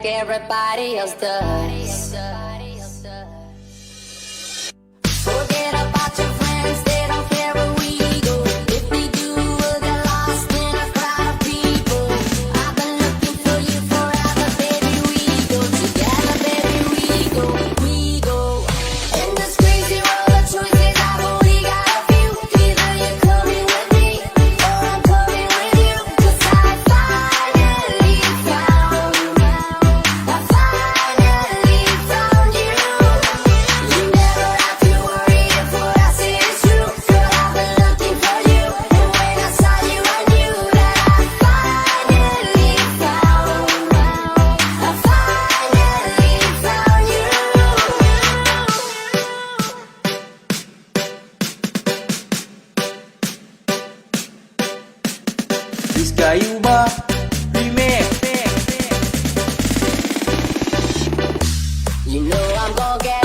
like everybody else does. Forget about your friends, they don't care where we go. If they do, we'll get lost in a crowd of people. I've been looking for you forever, baby. We go together, baby. We go. In this crazy world of choices, I've only got a few. Either you're coming with me, or I'm coming with you. 'Cause I finally found you. I finally found you. You never have to worry if what I say is true. Girl, I've been looking for you, and when I saw you, I knew that I finally found you. I finally found you. Rizka Ayuba Remix. You know I'm gon' get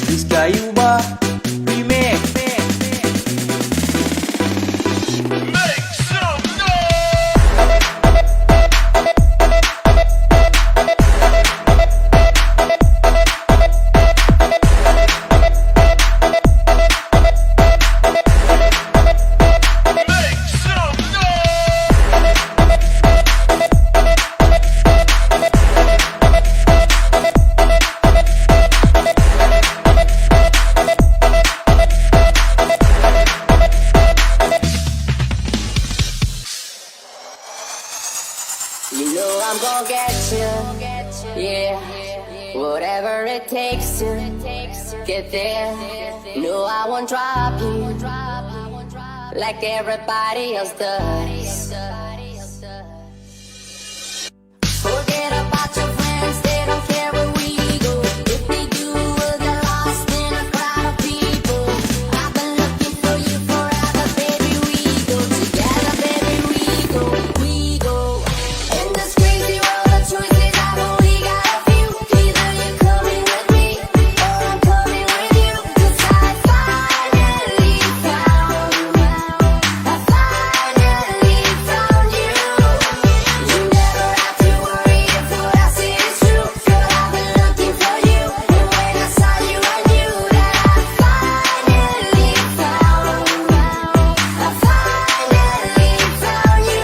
Rizka Ayuba Remix. You know I'm gon' get you, yeah. Whatever it takes to get there. No, I won't drop you like everybody else does. Forget about your friends, they don't care where we go. If they do, we'll get lost in a crowd of people. I've been looking for you forever, baby. We go together, baby. We go. In this crazy world of choices, I've only got a few. Either you're coming with me, or I'm coming with you. 'Cause I finally found you. I finally found you. You never have to worry if what I say is true. Girl, I've been looking for you, and when I saw you, I knew that I finally found you. I finally found you.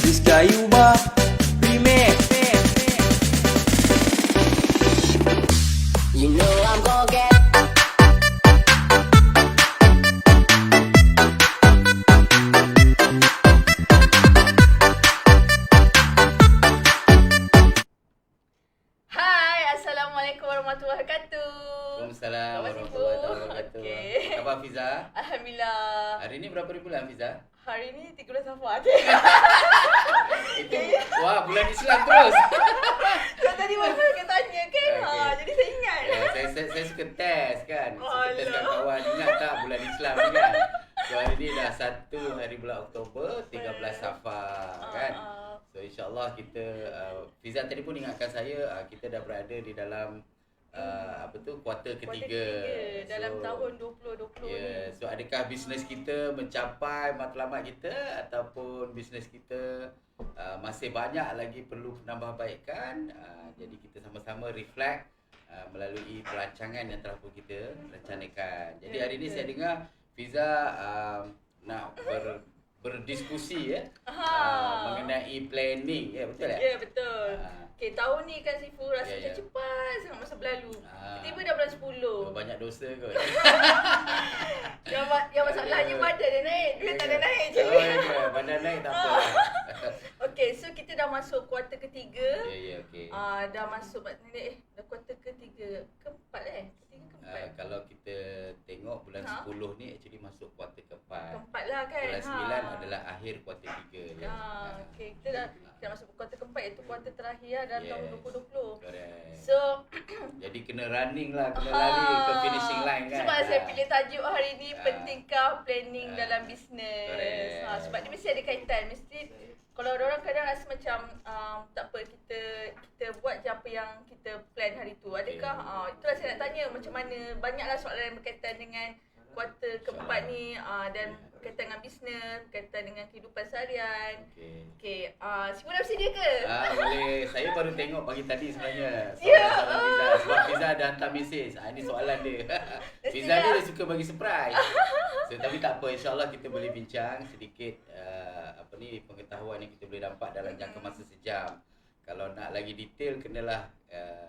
Rizka Ayuba Remix. You know I'm gon' get Hai, Assalamualaikum warahmatullahi wabarakatuh. Waalaikumsalam Apa warahmatullahi sibuk? wabarakatuh. Okey. Apa khabar Fiza? Alhamdulillah. Hari ni berapa bulan Fiza? Hari ni 13 Safar. Itu wah, bulan Islam terus. Kau tadi masa kau tanya kan? Okey. Jadi saya ingat. Ya, saya suka test kan. Suka test kat Alah. kawan. Ingat tak bulan Islam ni kan? So hari ni dah 1 hari bulan Oktober, 13 Safar kan. So insyaAllah kita Fiza tadi pun ingatkan saya kita dah berada di dalam kuarter ketiga. Dalam tahun 2020 ya, ni. so adakah bisnes kita mencapai matlamat kita ataupun bisnes kita masih banyak lagi perlu penambahbaikan. Jadi kita sama-sama reflect melalui perancangan yang telah pun kita rencanakan. Jadi hari ini saya dengar Fiza nak berdiskusi mengenai planning. Ya, betul tak? Ya, betul. Okey, tahun ni kan Sifu rasa Ya, ya. macam cepat sangat masa berlalu. Tiba dah bulan 10. Banyak dosa kot. Yang masalahnya badan dia naik. Duit tak ada naik je. Oh, ya, badan naik tak apa. Okey, so kita dah masuk kuarter ketiga. Ya, ya, okey. Dah masuk dah kuarter bulan 9 adalah akhir kuarter 3 je. Okay. Kita masuk kuarter keempat, iaitu kuarter terakhir dalam tahun 2020. Correct. So, jadi kena running lah, kena lari ke finishing line kan. Sebab saya pilih tajuk hari ni, pentingkah planning dalam bisnes. Correct. Sebab dia mesti ada kaitan. Mesti kalau orang kadang rasa macam tak apa, kita buat je apa yang kita plan hari tu. Adakah itulah saya nak tanya, macam mana banyaklah soalan yang berkaitan dengan kuarter keempat ni, dan berkaitan dengan bisnes, berkaitan dengan kehidupan seharian. Okey. Semua dah bersedia ke? Boleh. Saya baru tengok pagi tadi sebenarnya. Ya. Soalan Fiza. Sebab Fiza dah hantar mesej. Ini soalan dia. Fiza ni dia suka bagi surprise. So, tapi tak apa, insyaAllah kita boleh bincang sedikit pengetahuan yang kita boleh dapat dalam jangka masa sejam. Kalau nak lagi detail, kenalah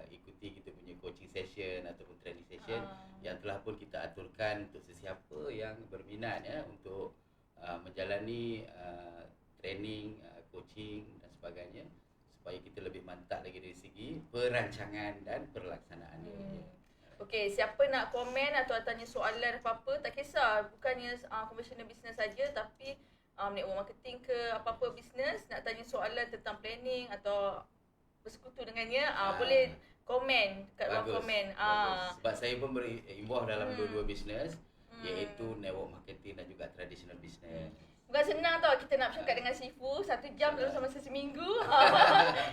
ikuti kita punya coaching session ataupun training session yang telah pun kita aturkan untuk sesiapa yang berminat untuk menjalani training, coaching dan sebagainya, supaya kita lebih mantap lagi dari segi perancangan dan pelaksanaan dia. Okey, siapa nak komen atau tanya soalan apa-apa, tak kisah. Bukannya conventional business saja, tapi network marketing ke apa-apa bisnes, nak tanya soalan tentang planning atau bersekutu dengannya, boleh komen kat ruang komen. Sebab saya pun berinvolve dalam dua-dua bisnes, iaitu network marketing dan juga traditional business. Bukan senang tau kita nak bercakap dengan Sifu 1 jam dalam masa seminggu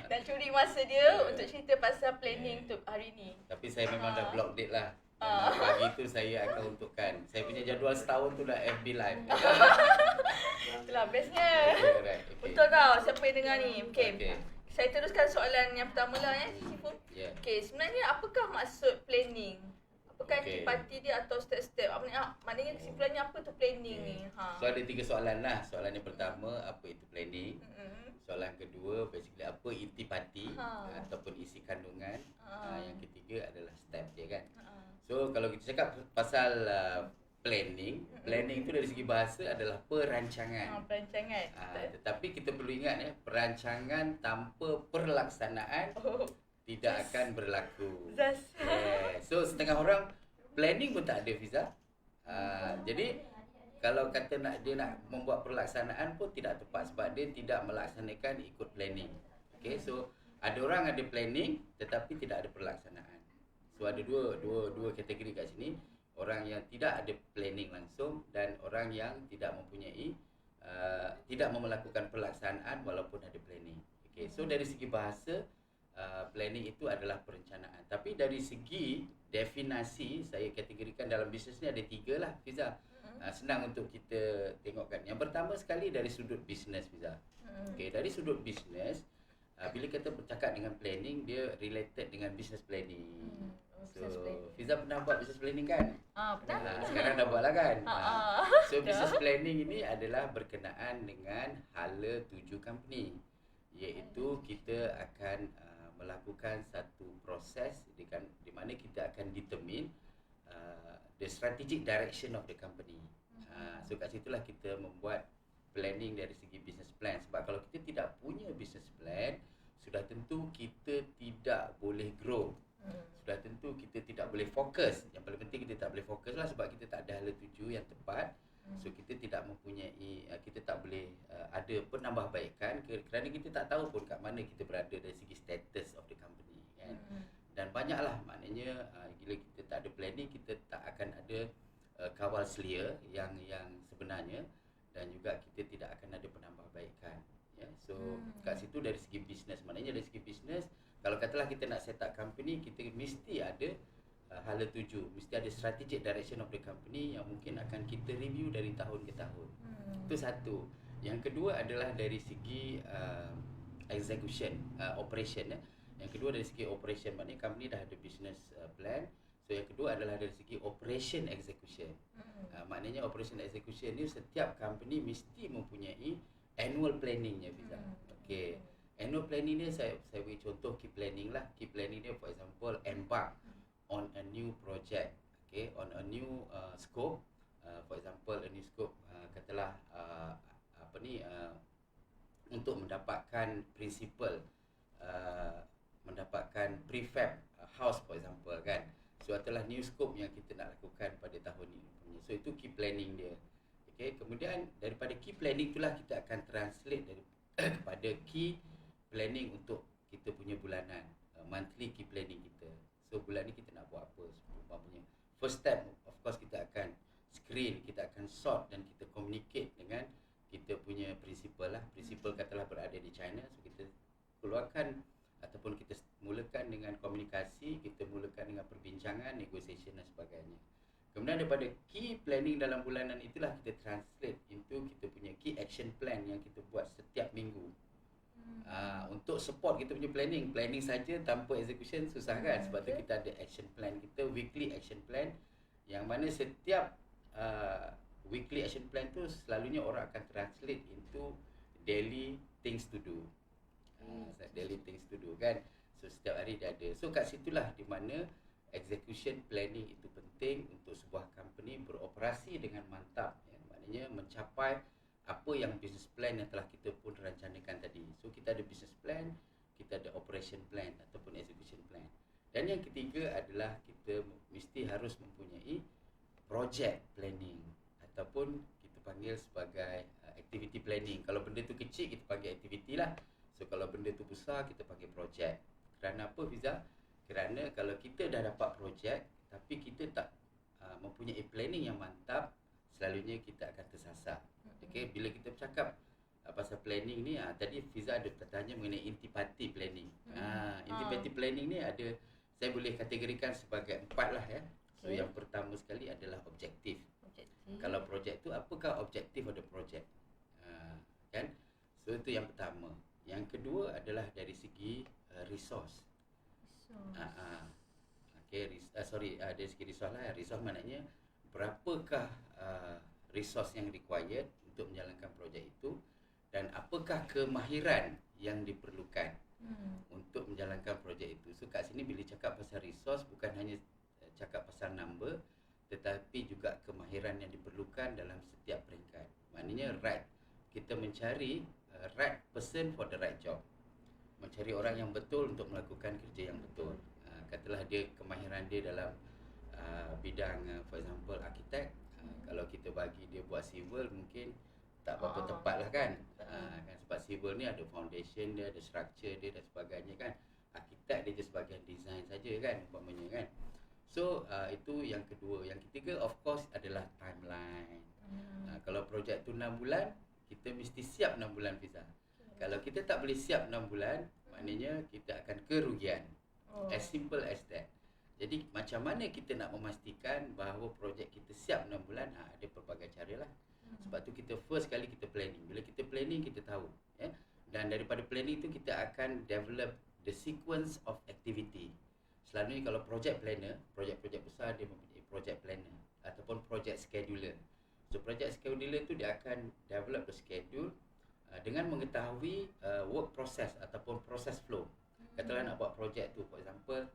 dan curi masa dia untuk cerita pasal planning untuk hari ni. Tapi saya memang dah block date lah. Pagi tu saya akan untukkan. Saya punya jadual setahun tu dah FB live. Itulah bestnya. Okay. Betul tau siapa yang dengar ni. Okay. Saya teruskan soalan yang pertama lah Sifu. Okay, sebenarnya apakah maksud planning? Apakah intipati dia atau step-step? Maknanya kesimpulannya apa tu planning ni? So ada 3 soalan lah. Soalan yang pertama, apa itu planning? Soalan kedua, basically apa intipati ataupun isi kandungan. Yang ketiga adalah step dia kan. So kalau kita cakap pasal planning tu dari segi bahasa adalah perancangan. Perancangan. Tetapi kita perlu ingat perancangan tanpa pelaksanaan tidak akan berlaku. So setengah orang planning pun tak ada, Fiza. Jadi kalau kata dia nak membuat pelaksanaan pun tidak tepat sebab dia tidak melaksanakan ikut planning. Okay, so ada orang ada planning tetapi tidak ada pelaksanaan. So ada dua kategori kat sini. Orang yang tidak ada planning langsung dan orang yang tidak mempunyai tidak melakukan pelaksanaan walaupun ada planning. Okay, so dari segi bahasa planning itu adalah perencanaan. Tapi dari segi definasi, saya kategorikan dalam bisnes ni ada 3 lah, Fiza. Senang untuk kita tengokkan. Yang pertama sekali dari sudut bisnes, Fiza. Okay, dari sudut bisnes, bila kita bercakap dengan planning, dia related dengan business planning. So, Fiza pernah buat business planning kan? Pernah. Sekarang dah buat lah kan? So, business planning ini adalah berkenaan dengan hala tuju company. Iaitu kita akan melakukan satu proses di mana kita akan determine the strategic direction of the company. So kat situlah kita membuat planning dari segi business plan. Sebab kalau kita tidak punya business plan, sudah tentu kita tidak boleh grow. Sudah tentu kita tidak boleh fokus. Yang paling penting kita tak boleh fokus lah sebab kita tak ada hala tuju yang tepat. So kita tidak mempunyai, kita tak boleh ada penambahbaikan kerana kita tak tahu pun kat mana kita berada dari segi status of the company kan. Dan banyaklah maknanya bila kita tak ada planning, kita tak akan ada kawal selia yang sebenarnya, dan juga kita tidak akan ada penambahbaikan ya. So kat situ dari segi bisnes, maknanya dari segi bisnes kalau katalah kita nak set up company, kita mesti ada hala tuju, mesti ada strategic direction of the company yang mungkin akan kita review dari tahun ke tahun. Itu satu. Yang kedua adalah dari segi execution, operation ya. Yang kedua dari segi operation, maknanya company dah ada business plan. So yang kedua adalah dari segi operation execution. Maknanya operation execution ni setiap company mesti mempunyai annual planningnya, Fiza. Okay. Annual planning ni saya bagi contoh key planning lah. Key planning dia for example embark on a new project, okay, on a new scope. For example, a new scope katalah untuk mendapatkan principal, mendapatkan prefab house for example kan. So adalah new scope yang kita nak lakukan pada tahun ini. So itu key planning dia. Okay, Okey, kemudian daripada key planning itulah kita akan translate dari kepada key planning untuk kita punya bulanan, monthly key planning kita. So bulan ni kita nak buat apa umpamanya. First step of course kita akan screen, kita akan sort dan kita communicate dengan kita punya principal lah. Principal katalah berada di China, so kita keluarkan ataupun kita mulakan dengan komunikasi, kita mulakan dengan perbincangan, negotiation dan sebagainya. Kemudian daripada key planning dalam bulanan itulah kita translate into kita punya key action plan yang kita buat setiap minggu. Untuk support kita punya planning saja tanpa execution susah kan, sebab tu kita ada action plan kita, weekly action plan, yang mana setiap weekly action plan tu selalunya orang akan translate into daily things to do. Daily things to do kan. So setiap hari dia ada. So kat situlah di mana execution planning itu penting untuk sebuah company beroperasi dengan mantap, ya. Maknanya mencapai apa yang business plan yang telah kita pun rencanakan tadi. So kita ada business plan, kita ada operation plan ataupun execution plan. Dan yang ketiga adalah kita mesti harus mempunyai project planning ataupun kita panggil sebagai activity planning. Kalau benda tu kecil kita panggil activity lah. So kalau benda tu besar kita panggil project. Kerana apa Fiza? Kerana kalau kita dah dapat project tapi kita tak mempunyai planning yang mantap, selalunya kita akan tersasar. Okey, bila kita bercakap pasal planning ni, tadi Fiza ada bertanya mengenai intipati planning. Intipati planning ni ada, saya boleh kategorikan sebagai 4 lah ya. So yang pertama sekali adalah objektif. Kalau projek tu, apakah objektif ada projek? Kan? So itu yang pertama. Yang kedua adalah dari segi resource. Dari segi resource lah. Resource maknanya berapakah resource yang required untuk menjalankan projek itu dan apakah kemahiran yang diperlukan untuk menjalankan projek itu. So kat sini bila cakap pasal resource bukan hanya cakap pasal number, tetapi juga kemahiran yang diperlukan dalam setiap peringkat. Maknanya kita mencari right person for the right job. Mencari orang yang betul untuk melakukan kerja yang betul. Katalah dia kemahiran dia dalam bidang for example arkitek, kalau kita bagi dia buat civil mungkin tak berapa tepat lah kan. Kan sebab civil ni ada foundation dia, ada structure dia dan sebagainya kan. Arkitek dia je sebahagian design saja kan umpamanya kan. So itu yang kedua. Yang ketiga of course adalah timeline. Kalau projek tu 6 bulan, kita mesti siap 6 bulan Fiza. Kalau kita tak boleh siap 6 bulan, maknanya kita akan kerugian. As simple as that. Jadi macam mana kita nak memastikan bahawa projek kita siap 6 bulan? Ada pelbagai cara lah. Sebab tu kita first kali kita planning. Bila kita planning kita tahu, ya. Dan daripada planning tu kita akan develop the sequence of activity. Selalunya kalau project planner, projek-projek besar dia mempunyai project planner ataupun project scheduler. So project scheduler tu dia akan develop the schedule dengan mengetahui work process ataupun process flow. Katalah nak buat projek tu, for example,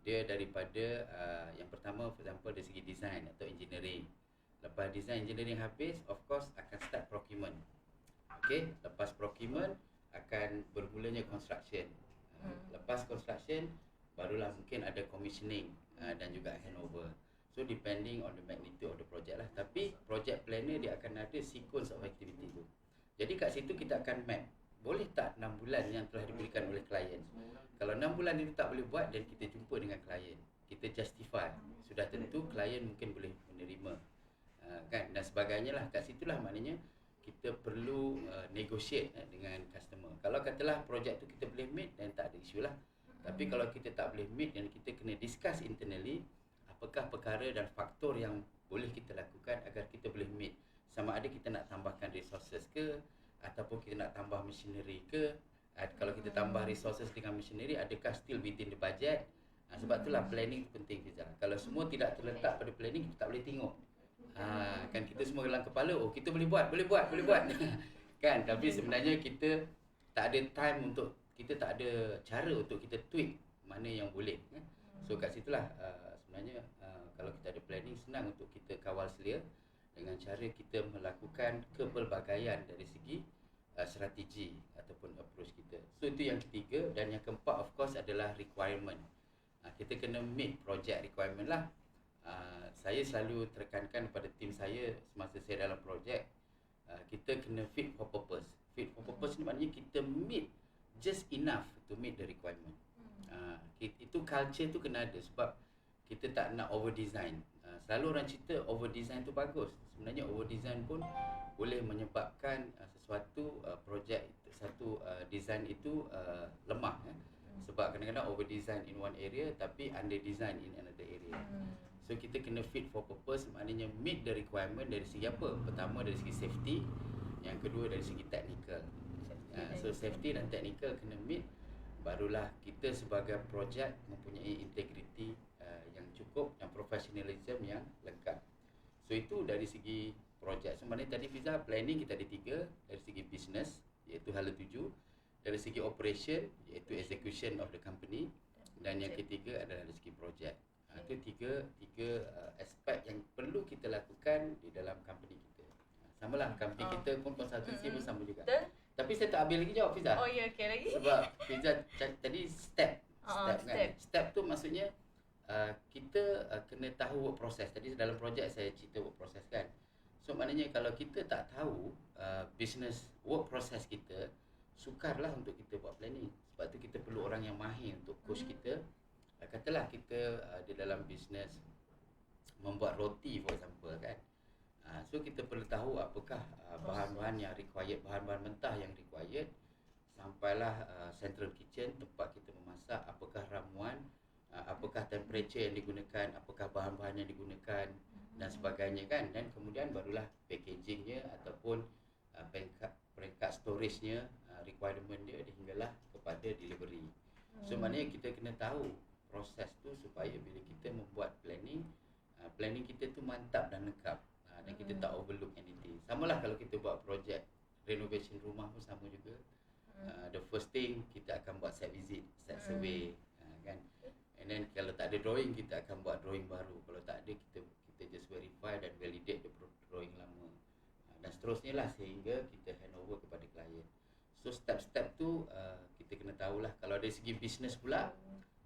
dia daripada yang pertama for example dari segi design atau engineering. Lepas design engineering habis, of course akan start procurement. Okey, lepas procurement akan bermulanya construction. Lepas construction barulah mungkin ada commissioning dan juga handover. So depending on the magnitude of the project lah. Tapi project planner dia akan ada sequence of activity tu. Jadi kat situ kita akan map. Boleh tak 6 bulan yang telah diberikan oleh klien? Kalau 6 bulan itu tak boleh buat dan kita jumpa dengan klien, kita justify. Sudah tentu klien mungkin boleh menerima. Kan dan sebagainya lah. Kat situlah maknanya kita perlu negotiate dengan customer. Kalau katalah projek tu kita boleh meet dan tak ada isu lah. Tapi kalau kita tak boleh meet dan kita kena discuss internally, apakah perkara dan faktor yang boleh kita lakukan agar kita boleh meet. Sama ada kita nak tambahkan resources ke ataupun kita nak tambah machinery ke. Kalau kita tambah resources dengan machinery, adakah still within the budget? Sebab itulah planning penting Fiza. Kalau semua tidak terletak pada planning, kita tak boleh tengok. Kan kita semua dalam kepala, oh kita boleh buat kan, tapi sebenarnya kita tak ada time untuk, kita tak ada cara untuk kita tweak mana yang boleh kan? So kat situlah sebenarnya kalau kita ada planning, senang untuk kita kawal selia dengan cara kita melakukan kepelbagaian dari segi strategi ataupun approach kita. So itu yang ketiga. Dan yang keempat of course adalah requirement. Kita kena meet project requirement lah. saya selalu tekankan kepada tim saya semasa saya dalam projek, kita kena fit for purpose. Fit for purpose ni maknanya kita meet just enough to meet the requirement. Itu culture tu kena ada, sebab kita tak nak over design. Selalu orang cerita over design tu bagus. Sebenarnya over design pun boleh menyebabkan sesuatu projek, satu design itu lemah. Sebab kadang-kadang over design in one area tapi under design in another area. So kita kena fit for purpose, maknanya meet the requirement dari segi apa? Pertama dari segi safety, yang kedua dari segi technical. So safety dan technical kena meet, barulah kita sebagai projek mempunyai integriti yang cukup, yang professionalism yang lengkap. So itu dari segi projek. Sebenarnya tadi Fiza, planning kita ada 3, dari segi business iaitu hala 7, dari segi operation iaitu execution of the company, dan yang ketiga adalah dari segi projek. Itu tiga aspek yang perlu kita lakukan di dalam company kita. Samalah company kita pun konsultansi pun sama juga. Betul. Tapi saya tak habis lagi jawab Fiza. Oh ya, okey lagi. Sebab Fiza tadi step kan. Step tu maksudnya kita kena tahu work process. Tadi dalam projek saya cerita work process kan. So maknanya kalau kita tak tahu business work process kita, sukarlah untuk kita buat planning. Sebab tu kita perlu orang yang mahir untuk coach kita. Katalah kita di dalam bisnes membuat roti for example kan. So kita perlu tahu apakah bahan-bahan yang required, bahan-bahan mentah yang required, sampailah central kitchen tempat kita memasak, apakah ramuan, apakah temperature yang digunakan, apakah bahan-bahan yang digunakan dan sebagainya kan. Dan kemudian barulah packagingnya ataupun peringkat storage-nya, requirement dia hinggalah kepada delivery. So maknanya kita kena tahu proses tu supaya bila kita membuat planning, planning kita tu mantap dan lengkap, dan kita tak overlook anything. Samalah kalau kita buat projek renovation rumah pun sama juga. The first thing kita akan buat site visit, site survey, kan. And then kalau tak ada drawing, kita akan buat drawing baru. Kalau tak ada, kita just verify dan validate the drawing lama, dan seterusnya lah sehingga kita hand over kepada klien. So step-step tu kita kena tahulah. Kalau dari segi business pula,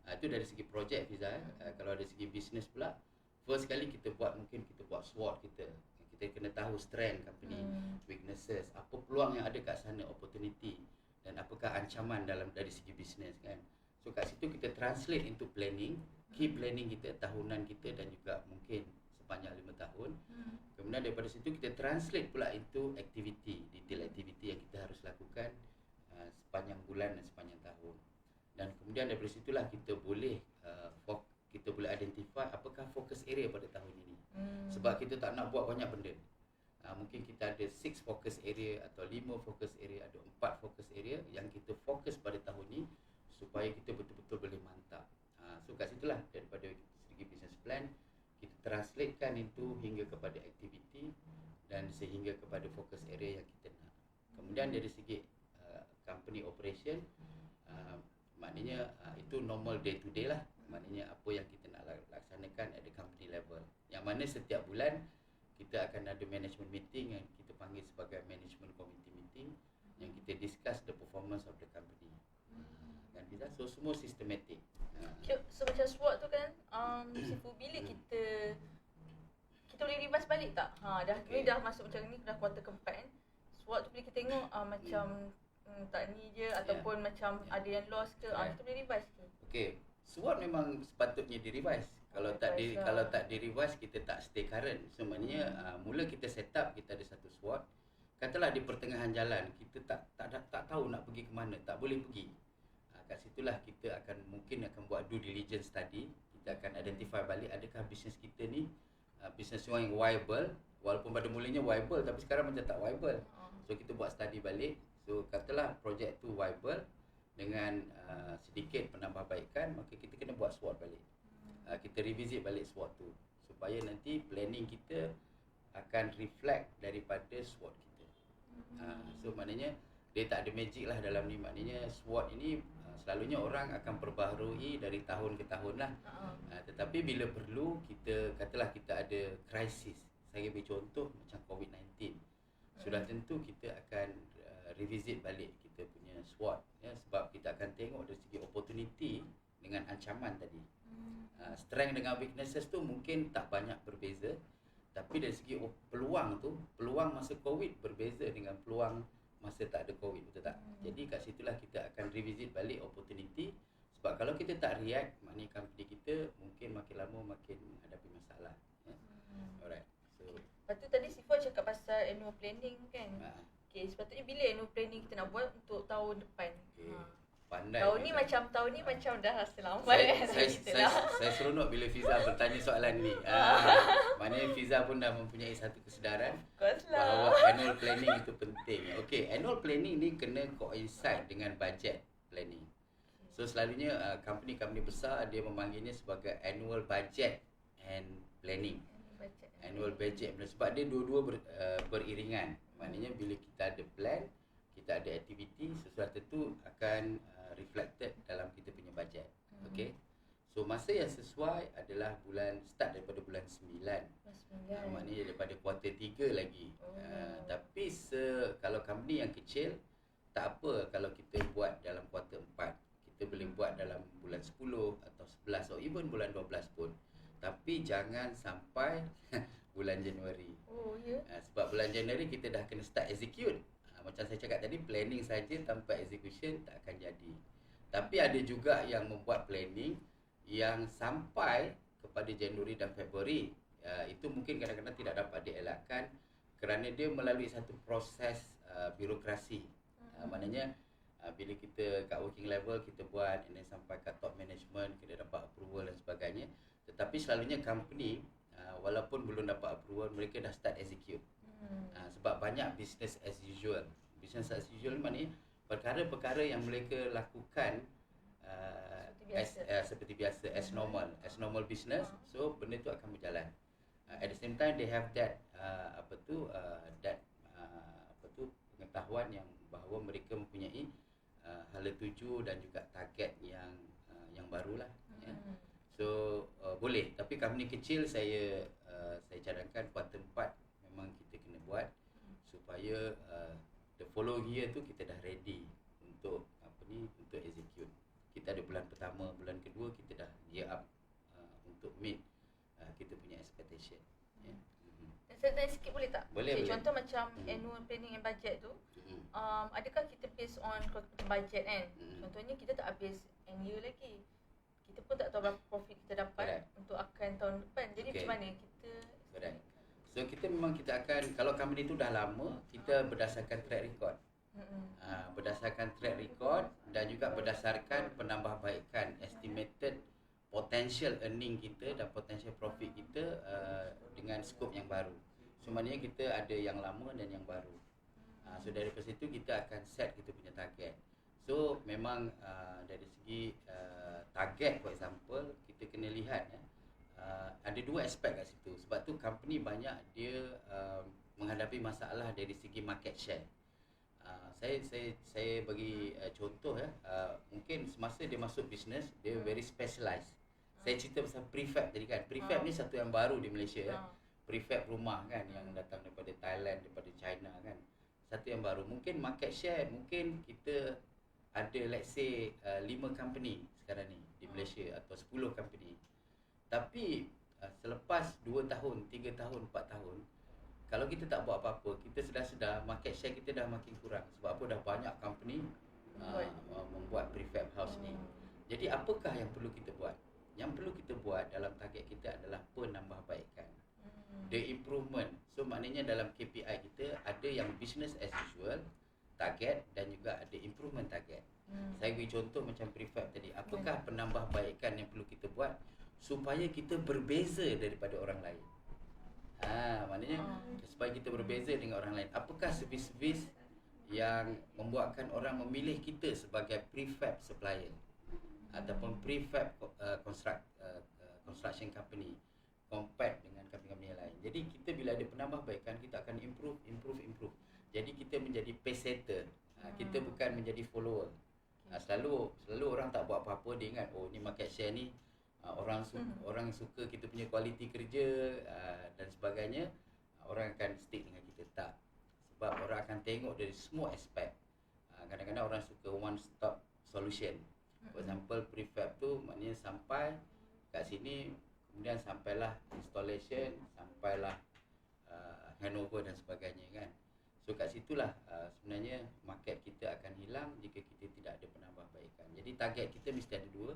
itu dari segi projek Fiza. Kalau dari segi business pula, first kali kita buat SWOT kita. Kita kena tahu strength company, weaknesses, apa peluang yang ada kat sana, opportunity, dan apakah ancaman dari segi business kan. So kat situ kita translate into planning, key planning kita tahunan kita dan juga mungkin sepanjang 5 tahun. Kemudian daripada situ kita translate pula into activity, detail activity yang kita harus lakukan sepanjang bulan dan sepanjang tahun. Dan kemudian daripada situlah kita boleh identify apakah focus area pada tahun ini. Sebab kita tak nak buat banyak benda. Mungkin kita ada 6 focus area atau 5 focus area, ada 4 focus area yang kita fokus pada tahun ini supaya kita betul-betul boleh mantap. So kat situlah daripada segi business plan kita translatekan itu hingga kepada activity dan sehingga kepada focus area yang kita nak. Kemudian dari segi company operation, maknanya itu normal day to day lah. Maknanya apa yang kita nak laksanakan at the company level, yang mana setiap bulan kita akan ada management meeting yang kita panggil sebagai management committee meeting, yang kita discuss the performance of the company. Kan kita, so semua systematic. So macam SWOT tu kan, Sifu, bila kita boleh revise balik tak? Ni dah masuk macam ni, dah kuartal keempat kan. SWOT tu bila kita tengok macam tak ni je ataupun macam ada yang lost ke, kita boleh revise ke? Okey, SWOT memang sepatutnya di-revise. Kalau tak di-revise, kita tak stay current. So maknanya mula kita set up, kita ada satu SWOT. Katalah di pertengahan jalan kita tak tahu nak pergi ke mana, tak boleh pergi. Kat situlah kita mungkin akan buat due diligence study. Kita akan identify balik adakah bisnes kita ni bisnes yang viable, walaupun pada mulanya viable tapi sekarang macam tak viable. So kita buat study balik. So katalah projek tu viable dengan sedikit penambahbaikan, maka kita kena buat SWOT balik. Kita revisit balik SWOT tu supaya nanti planning kita akan reflect daripada SWOT kita. So maknanya dia tak ada magic lah dalam ni. Maknanya SWOT ini selalunya orang akan perbaharui dari tahun ke tahun lah. Tetapi bila perlu, katalah kita ada krisis. Saya beri contoh macam COVID-19. Sudah tentu kita akan revisit balik kita punya SWOT, ya, sebab kita akan tengok dari segi opportunity dengan ancaman tadi. Strength dengan weaknesses tu mungkin tak banyak berbeza, tapi dari segi peluang tu, peluang masa COVID berbeza dengan peluang masa tak ada COVID, betul tak? Jadi kat situlah kita akan revisit balik opportunity. Sebab kalau kita tak react, maknanya company kita mungkin makin lama makin menghadapi masalah. Alright. So, Lepas tu tadi Sifa cakap pasal annual planning kan. Okay, sepatutnya bila annual planning kita nak buat untuk tahun depan? okay. Pandai. Tahun ni macam dah rasa lambat kan Saya seronok bila Fiza bertanya soalan ni. Maknanya Fiza pun dah mempunyai satu kesedaran bahawa annual planning itu penting. Okey, annual planning ni kena coincide dengan budget planning. So selalunya company-company besar dia memanggilnya sebagai annual budget and planning. Annual budget sebab dia dua-dua beriringan. Maknanya bila kita ada plan, kita ada aktiviti, sesuatu tu akan reflected dalam kita punya budget. Okey. So masa yang sesuai adalah start daripada bulan 9. Maknanya daripada kuartal 3 lagi. Tapi kalau company yang kecil tak apa kalau kita buat dalam kuartal 4. Kita boleh buat dalam bulan 10 atau 11 atau even bulan 12 pun. Tapi jangan sampai bulan Januari. Sebab bulan Januari kita dah kena start execute. Macam saya cakap tadi, planning saja tanpa execution tak akan jadi. Tapi ada juga yang membuat planning yang sampai kepada Januari dan Februari. Itu mungkin kadang-kadang tidak dapat dielakkan kerana dia melalui satu proses birokrasi. Maknanya bila kita kat working level kita buat and then sampai kat top management kita dapat approval dan sebagainya. Tetapi selalunya company walaupun belum dapat approval mereka dah start execute. Sebab banyak business as usual. Business as usual maknanya perkara-perkara yang mereka lakukan seperti biasa, as normal business. So benda tu akan berjalan. At the same time they have that pengetahuan yang bahawa mereka mempunyai hala tuju dan juga target yang barulah. So boleh, tapi company kecil saya cadangkan kuartal 4 memang kita kena buat supaya the following year tu kita dah ready untuk untuk execute. Kita ada bulan pertama, bulan kedua kita dah gear up untuk meet kita punya expectation. Saya tanya sikit boleh tak? Boleh. Contoh macam annual planning and budget tu, adakah kita based on budget kan? Contohnya kita tak habis annual lagi. Kita pun tak tahu berapa profit kita dapat untuk akan tahun depan. Jadi macam mana kita? So kita akan, kalau company tu dah lama, kita berdasarkan track record. Berdasarkan track record dan juga berdasarkan penambahbaikan estimated potential earning kita dan potential profit kita dengan skop yang baru. So maknanya kita ada yang lama dan yang baru. So dari situ kita akan set kita punya target. So memang dari segi target for example, kita kena lihat ada dua aspek kat situ. Sebab tu company banyak dia menghadapi masalah dari segi market share. Saya bagi contoh mungkin semasa dia masuk bisnes dia very specialized. Saya cerita pasal prefab tadi kan. Prefab ni satu yang baru di Malaysia Prefab rumah kan yang datang daripada Thailand, daripada China kan. Satu yang baru. Mungkin market share mungkin kita ada let's say 5 company sekarang ni di Malaysia atau 10 company. Tapi selepas 2 tahun, 3 tahun, 4 tahun, kalau kita tak buat apa-apa, kita sedar-sedar market share kita dah makin kurang. Sebab apa, dah banyak company membuat prefab house ni. Jadi apakah yang perlu kita buat? Yang perlu kita buat dalam target kita adalah penambahbaikan. The improvement. So maknanya dalam KPI kita ada yang business as usual target dan juga ada improvement target. Saya bagi contoh macam prefab tadi. Apakah penambahbaikan yang perlu kita buat supaya kita berbeza daripada orang lain? Maknanya supaya kita berbeza dengan orang lain. Apakah servis-servis yang membuatkan orang memilih kita sebagai prefab supplier ataupun prefab construction company compared dengan company-company yang lain. Jadi kita bila ada penambahbaikan kita akan improve. Jadi kita menjadi pace setter. Kita bukan menjadi follower. Selalu orang tak buat apa-apa dia ingat ni market share ni orang suka kita punya kualiti kerja dan sebagainya, orang akan stick dengan kita. Tak, sebab orang akan tengok dari semua aspek. Kadang-kadang orang suka one stop solution. For example, prefab tu maknanya sampai kat sini, kemudian sampailah installation, sampailah handover dan sebagainya kan. So kat situlah sebenarnya market kita akan hilang jika kita tidak ada penambahbaikan. Jadi target kita mesti ada dua,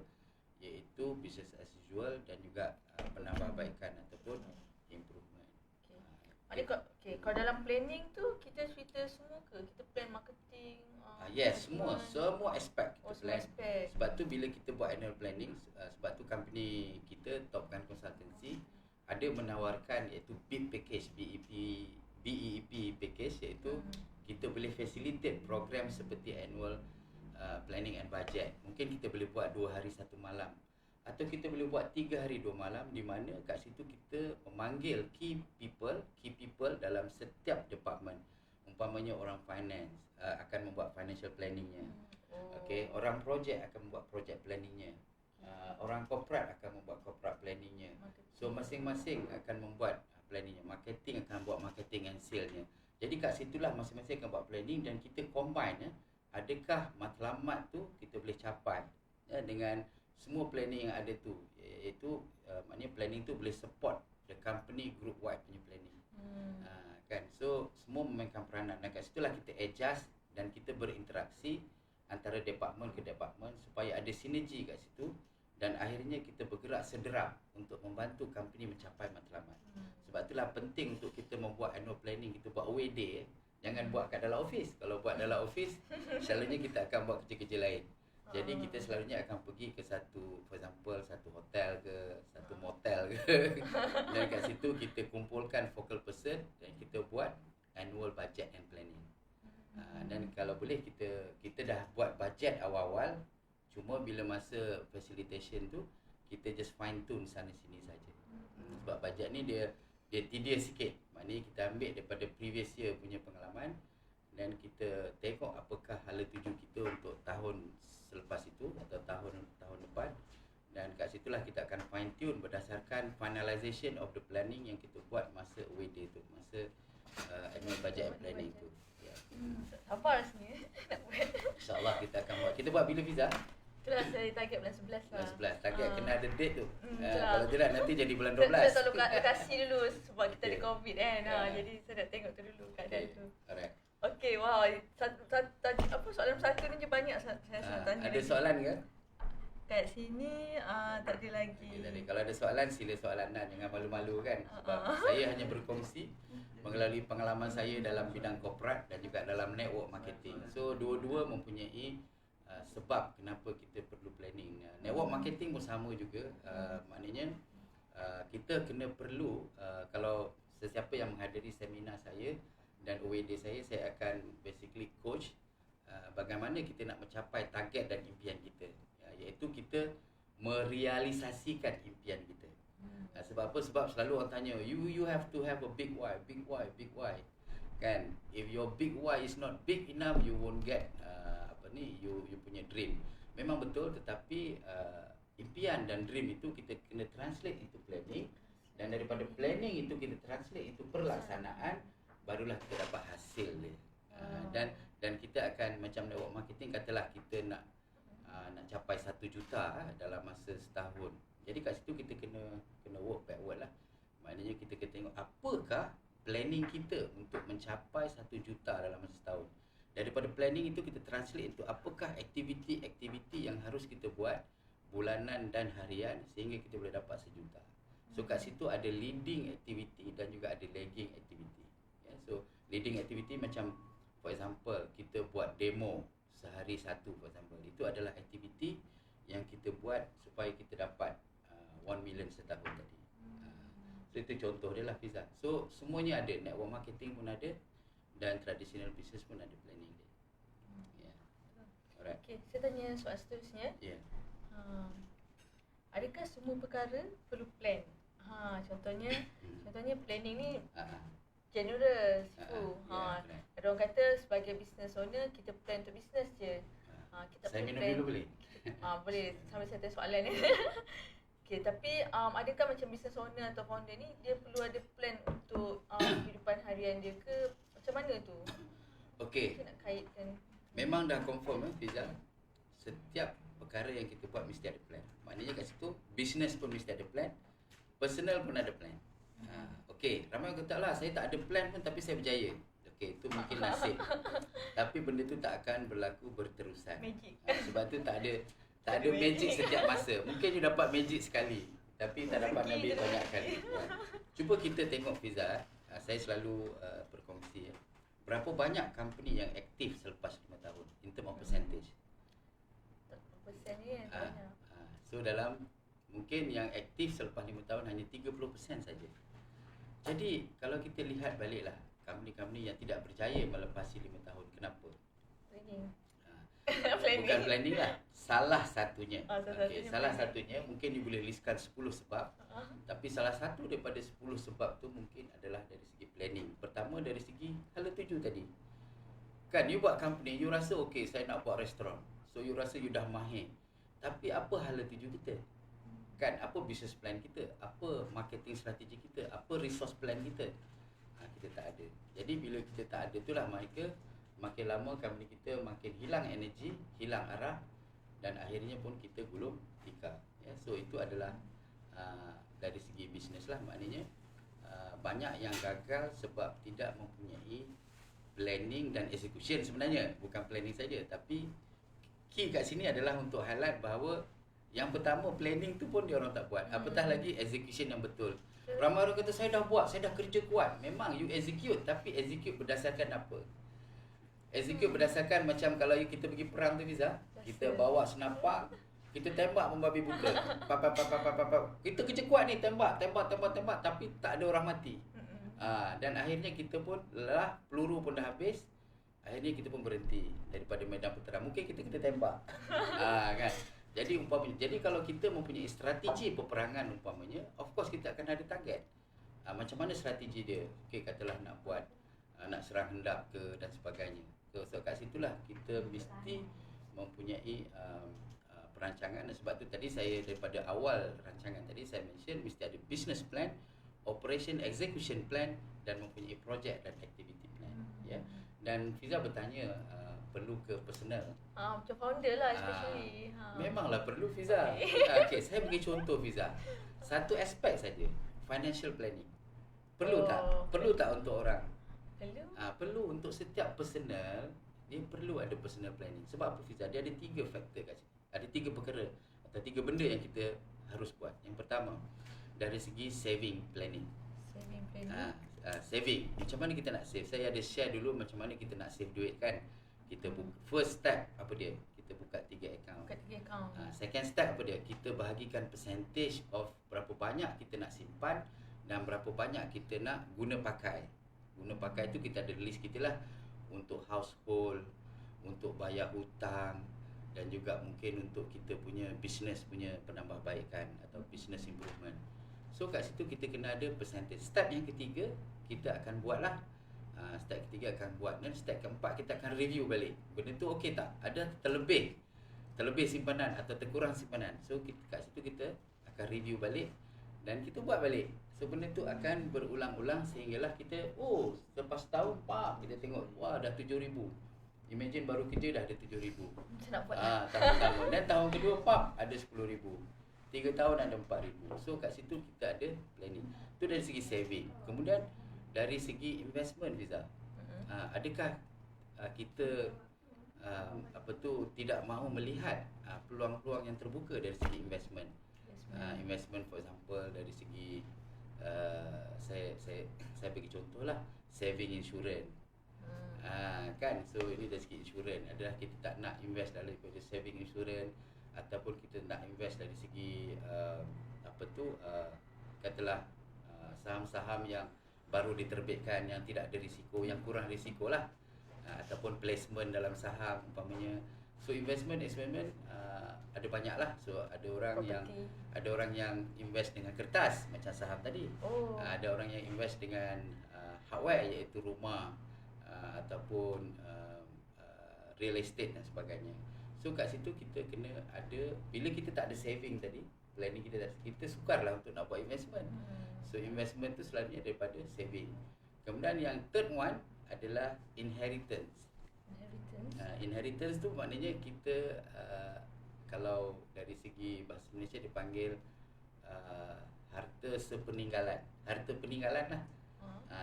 iaitu business as usual dan juga penambahbaikan ataupun improvement. Kalau dalam planning tu kita cerita semua ke? Kita plan marketing? Yes, semua aspek kita semua plan. aspek. Sebab tu bila kita buat annual planning, sebab tu company kita Top Gun Consultancy ada menawarkan iaitu BIP package, BEP package, iaitu kita boleh facilitate program seperti annual planning and budget. Mungkin kita boleh buat 2 hari 1 malam atau kita boleh buat 3 hari 2 malam, di mana kat situ kita memanggil key people dalam setiap department. Umpamanya orang finance akan membuat financial planningnya. Okey, orang project akan membuat project planningnya. Orang corporate akan membuat corporate planningnya. So masing-masing akan membuat planningnya. Marketing akan buat marketing and sale-nya. Jadi kat situlah masing-masing akan buat planning dan kita combine adakah matlamat tu kita boleh capai dengan semua planning yang ada tu, iaitu maknanya planning tu boleh support the company group wide punya planning. Kan, so semua memainkan peranan dan kat situlah kita adjust dan kita berinteraksi antara department ke department supaya ada sinergi kat situ dan akhirnya kita bergerak sederap untuk membantu company mencapai matlamat. Sebab itulah penting untuk kita membuat annual planning, kita buat away day. Jangan buat kat dalam office. Kalau buat dalam office, selalunya kita akan buat kerja-kerja lain. Jadi kita selalunya akan pergi ke satu, for example, satu hotel ke, satu motel ke. Dan kat situ kita kumpulkan focal person dan kita buat annual budget and planning. Dan kalau boleh kita dah buat budget awal-awal, cuma bila masa facilitation tu kita just fine tune sana sini saja. Sebab budget ni dia tedious sikit. Maknanya kita ambil daripada previous year punya pengalaman dan kita tengok apakah hala tuju kita untuk tahun selepas itu atau tahun depan, dan kat situlah kita akan fine tune berdasarkan finalization of the planning yang kita buat masa away day tu, masa annual budget and planning tu. Sabar rasanya nak buat. InsyaAllah kita akan buat. Kita buat bila Fiza? Itulah saya target bulan 11 lah. Bulan 11. Target kena ada date tu. Itulah. Kalau tidak nanti jadi bulan Saya 12. selalu kasih dulu sebab kita ada Okay. COVID kan. Jadi saya nak tengok tu dulu keadaan tu. Alright. Okey, wow. Apa soalan satu ni je banyak saya nak tanya. Ada lagi. soalan ke? Kat sini tak ada lagi. Okay, jadi kalau ada soalan sila soalan jangan malu-malu kan. Sebab saya hanya berkongsi melalui pengalaman saya dalam bidang korporat dan juga dalam network marketing. So dua-dua mempunyai sebab kenapa kita perlu planning. Network marketing pun sama juga. Maknanya kita kena perlu kalau sesiapa yang menghadiri seminar saya dan OAD saya akan basically coach bagaimana kita nak mencapai target dan impian kita, iaitu kita merealisasikan impian kita. Sebab apa? Sebab selalu orang tanya, you have to have a big why kan. If your big why is not big enough, you won't get you punya dream. Memang betul, tetapi impian dan dream itu kita kena translate into planning, dan daripada planning itu kita translate into pelaksanaan, barulah kita dapat hasil dia. Dan kita akan macam network marketing, katalah kita nak capai 1 juta dalam masa setahun. Jadi kat situ kita kena work backward lah. Maknanya kita kena tengok apakah planning kita untuk mencapai 1 juta dalam masa setahun. Daripada planning itu kita translate into apakah aktiviti-aktiviti yang harus kita buat bulanan dan harian sehingga kita boleh dapat 1 juta. So kat situ ada leading activity dan juga ada lagging activity. So leading activity macam for example kita buat demo sehari satu, for example. Itu adalah aktiviti yang kita buat supaya kita dapat 1 million setahun tadi. So itu contoh dia lah Fiza. So semuanya ada, network marketing pun ada dan traditional business pun ada planning dia. Alright. Okey, saya tanya soalan seterusnya. Adakah semua perkara perlu plan? Contohnya planning ni generous. Ada orang kata sebagai business owner kita plan untuk business je. Kita Saya minum plan. dulu boleh? Boleh, sambil saya tanya soalan ni. Okey, tapi adakah macam business owner atau founder ni dia perlu ada plan untuk kehidupan harian dia ke? Macam mana tu? Okey. Kita nak kaitkan. Memang dah confirm Fiza. Setiap perkara yang kita buat mesti ada plan. Maknanya kat situ business pun mesti ada plan, personal pun ada plan. Okey, ramai orang kata lah saya tak ada plan pun tapi saya berjaya. Okey, itu mungkin nasib. Tapi benda tu tak akan berlaku berterusan. Magic. Sebab tu tak ada magic setiap masa. Mungkin you dapat magic sekali tapi tak dapat Rezeki ambil je. banyak kali. Cuba kita tengok Fiza, saya selalu berkongsi berapa banyak company yang aktif selepas 5 tahun in term of percentage. Persen ni kan Ah, banyak. So dalam mungkin yang aktif selepas 5 tahun hanya 30% saja. Jadi kalau kita lihat baliklah company-company yang tidak berjaya melepasi 5 tahun, kenapa? Planning. Ah, Planning. Bukan planning lah, salah satunya. Salah Okey, satunya salah planning. satunya mungkin you boleh listkan 10 sebab, tapi salah satu daripada 10 sebab tu mungkin adalah dari segi planning. Pertama dari segi hala tuju tadi. Kan you buat company, you rasa okey saya nak buat restoran. So you rasa you dah mahir. Tapi apa hala tuju kita? Kan apa business plan kita? Apa marketing strategi kita? Apa resource plan kita? Kita tak ada. Jadi bila kita tak ada itulah mereka makin lama company kita makin hilang energi, hilang arah dan akhirnya pun kita gulung tikar. Ya, so itu adalah dari segi bisnes lah, maknanya banyak yang gagal sebab tidak mempunyai planning dan execution sebenarnya. Bukan planning saja tapi key kat sini adalah untuk highlight bahawa yang pertama planning tu pun dia orang tak buat. Apatah lagi execution yang betul. Ramai orang kata saya dah buat, saya dah kerja kuat. Memang you execute tapi execute berdasarkan apa? Execute berdasarkan macam kalau kita pergi perang tu Fiza, kita bawa senapan, kita tembak membabi buta. Kita kerja kuat ni tembak tapi tak ada orang mati. Dan akhirnya kita pun lelah, peluru pun dah habis. Akhirnya kita pun berhenti daripada medan perterang. Mungkin kita tembak. Kan. Jadi umpamanya, jadi kalau kita mempunyai strategi peperangan umpamanya, of course kita akan ada target. Macam mana strategi dia? Okey, katalah nak buat nak serang hendak ke dan sebagainya. So kat situlah kita mesti mempunyai perancangan. Dan sebab tu tadi saya daripada awal rancangan tadi saya mention mesti ada business plan, operation execution plan dan mempunyai project dan activity plan. Ya. Dan Fiza bertanya perlu ke personal. Macam founder lah especially. Memanglah perlu Fiza. Okey, saya bagi contoh Fiza. Satu aspek saja, financial planning. Perlu tak? Perlu tak untuk orang? Perlu. Perlu untuk setiap personal, dia perlu ada personal planning. Sebab apa Fiza? Dia ada 3 faktor kat sini. Ada 3 perkara atau 3 benda yang kita harus buat. Yang pertama, dari segi saving planning. Saving planning. Saving. Macam mana kita nak save? Saya ada share dulu macam mana kita nak save duit kan. Kita first step apa dia? Kita buka 3 account. Buka 3 account. Second step apa dia? Kita bahagikan percentage of berapa banyak kita nak simpan dan berapa banyak kita nak guna pakai. Guna pakai tu kita ada list kita lah untuk household, untuk bayar hutang dan juga mungkin untuk kita punya business punya penambahbaikan atau business improvement. So kat situ kita kena ada percentage. Step yang ketiga kita akan buatlah. Step ketiga akan buat dan step keempat kita akan review balik. Benda tu okey tak? Ada terlebih simpanan atau terkurang simpanan. So kat situ kita akan review balik dan kita buat balik. So benda tu akan berulang-ulang sehinggalah kita selepas tahun kita tengok dah 7,000. Imagine baru kerja dah ada 7,000. Macam nak buat. Tahun pertama dan tahun kedua ada 10,000. 3 tahun ada 4,000. So kat situ kita ada planning. Tu dari segi saving. Kemudian dari segi investment Fiza. Adakah kita tidak mahu melihat peluang-peluang yang terbuka dari segi investment? Investment for example dari segi saya bagi contohlah saving insurance. Kan, so ini dari segi insurans adalah kita tak nak invest daripada saving insurance ataupun kita nak invest dari segi katalah saham-saham yang baru diterbitkan yang tidak ada risiko, yang kurang risiko lah, ataupun placement dalam saham umpamanya. So investment ada banyak lah. So ada orang yang invest dengan kertas macam saham tadi. Ada orang yang invest dengan hardware iaitu rumah ataupun real estate dan sebagainya. So kat situ kita kena ada, bila kita tak ada saving tadi, planning kita sukarlah untuk nak buat investment. So investment tu selalunya daripada saving. Kemudian yang third one adalah inheritance. Inheritance tu maknanya kita kalau dari segi bahasa Malaysia dipanggil harta sepeninggalan. Harta peninggalan lah.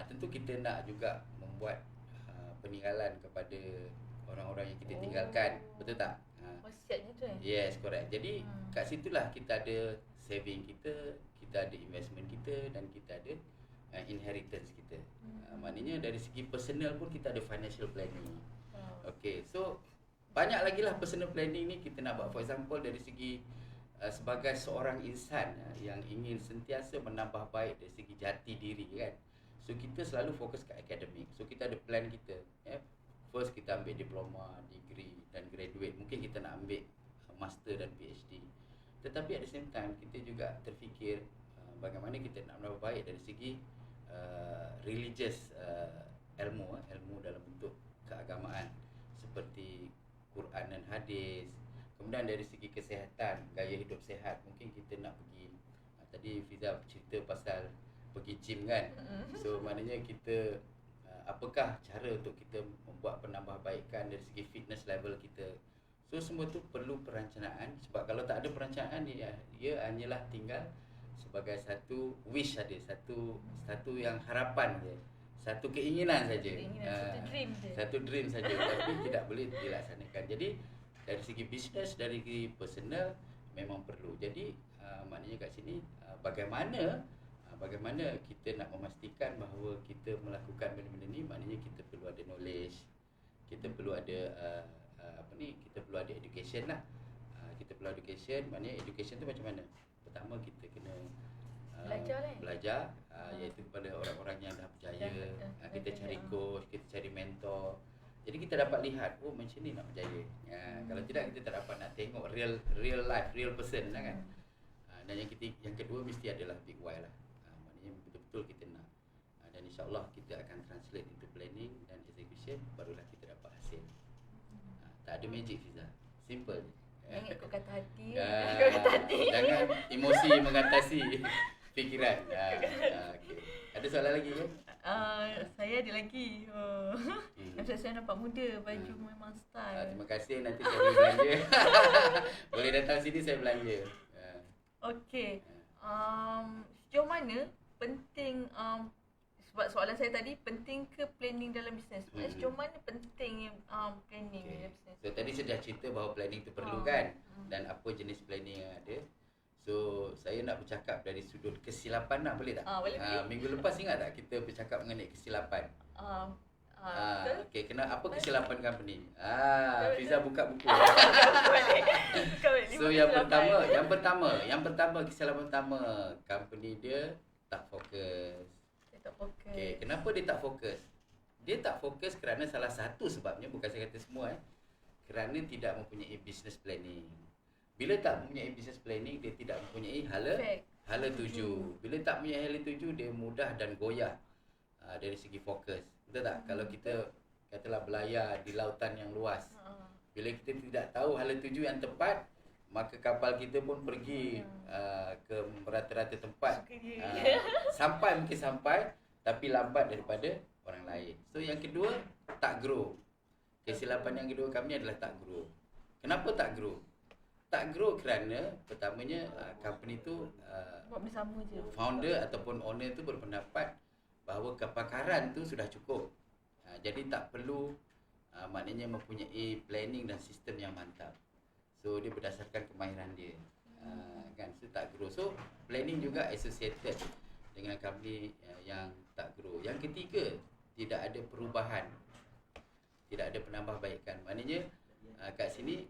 Tentu kita nak juga membuat peninggalan kepada orang-orang yang kita tinggalkan. Betul tak? Wasiatnya tu Yes, correct. Jadi kat situlah kita ada saving kita, kita ada investment kita dan kita ada inheritance kita. Maknanya dari segi personal pun kita ada financial planning. Okay, so banyak lagi lah personal planning ni kita nak buat. For example, dari segi sebagai seorang insan yang ingin sentiasa menambah baik dari segi jati diri kan. So kita selalu fokus ke akademik. So kita ada plan kita. First kita ambil diploma, degree dan graduate. Mungkin kita nak ambil master dan PhD. Tetapi at the same time kita juga terfikir bagaimana kita nak menambah baik dari segi religious ilmu dalam bentuk keagamaan seperti Quran dan hadis. Kemudian dari segi kesihatan, gaya hidup sihat, mungkin kita nak pergi tadi Fiza cerita pasal pergi gym kan. So maknanya kita apakah cara untuk kita membuat penambahbaikan dari segi fitness level kita. So semua tu perlu perencanaan, sebab kalau tak ada perencanaan dia hanyalah tinggal sebagai satu wish saja, satu yang harapan je, satu keinginan saja, satu dream je. Satu dream saja tapi tidak boleh dilaksanakan. Jadi dari segi bisnes, dari segi personal memang perlu. Jadi maknanya kat sini bagaimana kita nak memastikan bahawa kita melakukan benda-benda ni, maknanya kita perlu ada knowledge, kita perlu ada kita perlu ada education lah. Kita perlu education, maknanya education tu macam mana? Pertama kita kena belajar iaitu kepada orang-orang yang dah berjaya. Kita cari coach, kita cari mentor. Jadi kita dapat lihat, oh macam ni nak berjaya. Kalau tidak kita tak dapat nak tengok real life, real person lah kan. Dan yang kedua mesti adalah big why lah. Maknanya betul-betul kita nak. Dan insya-Allah kita akan translate into planning dan execution, barulah kita dapat hasil. Tak ada magic Fiza. Simple je. Jangan ikut kata hati. Jangan emosi mengatasi fikiran. Okay. Ada soalan lagi ke? Saya ada lagi. Saya nampak muda, baju memang style. Terima kasih, nanti saya boleh belanja. Boleh datang sini saya belanja. Okey. Sejauh mana penting sebab soalan saya tadi, penting ke planning dalam bisnes? Sejauh mana penting planning dalam bisnes? So tadi saya dah cerita bahawa planning tu perlu kan, dan apa jenis planning yang ada. So saya nak bercakap dari sudut kesilapan lah, boleh tak? Boleh. Minggu lepas ingat tak kita bercakap mengenai kesilapan? Okey, apa kesilapan company? Fiza buka buku. So yang pertama kesilapan pertama, company dia tak fokus. Okey, kenapa dia tak fokus? Dia tak fokus kerana salah satu sebabnya, bukan saya kata semua kerana tidak mempunyai business planning. Bila tak mempunyai business planning, dia tidak mempunyai hala tuju. Bila tak mempunyai hala tuju, dia mudah dan goyah dari segi fokus. Betul tak? Kalau kita katalah belayar di lautan yang luas, bila kita tidak tahu hala tuju yang tepat, maka kapal kita pun pergi ke merata-rata tempat. Mungkin sampai tapi lambat daripada orang lain. So yang kedua, tak grow. Kesilapan yang kedua kami adalah tak grow. Kenapa tak grow? Tak grow kerana pertamanya company tu buat bersama je. Founder ataupun owner tu berpendapat bahawa kepakaran tu sudah cukup. Jadi tak perlu maknanya mempunyai planning dan sistem yang mantap. So dia berdasarkan kemahiran dia. Kan, so tak grow. So planning juga associated dengan company yang tak grow. Yang ketiga, tidak ada perubahan. Tidak ada penambahbaikan. Maknanya kat sini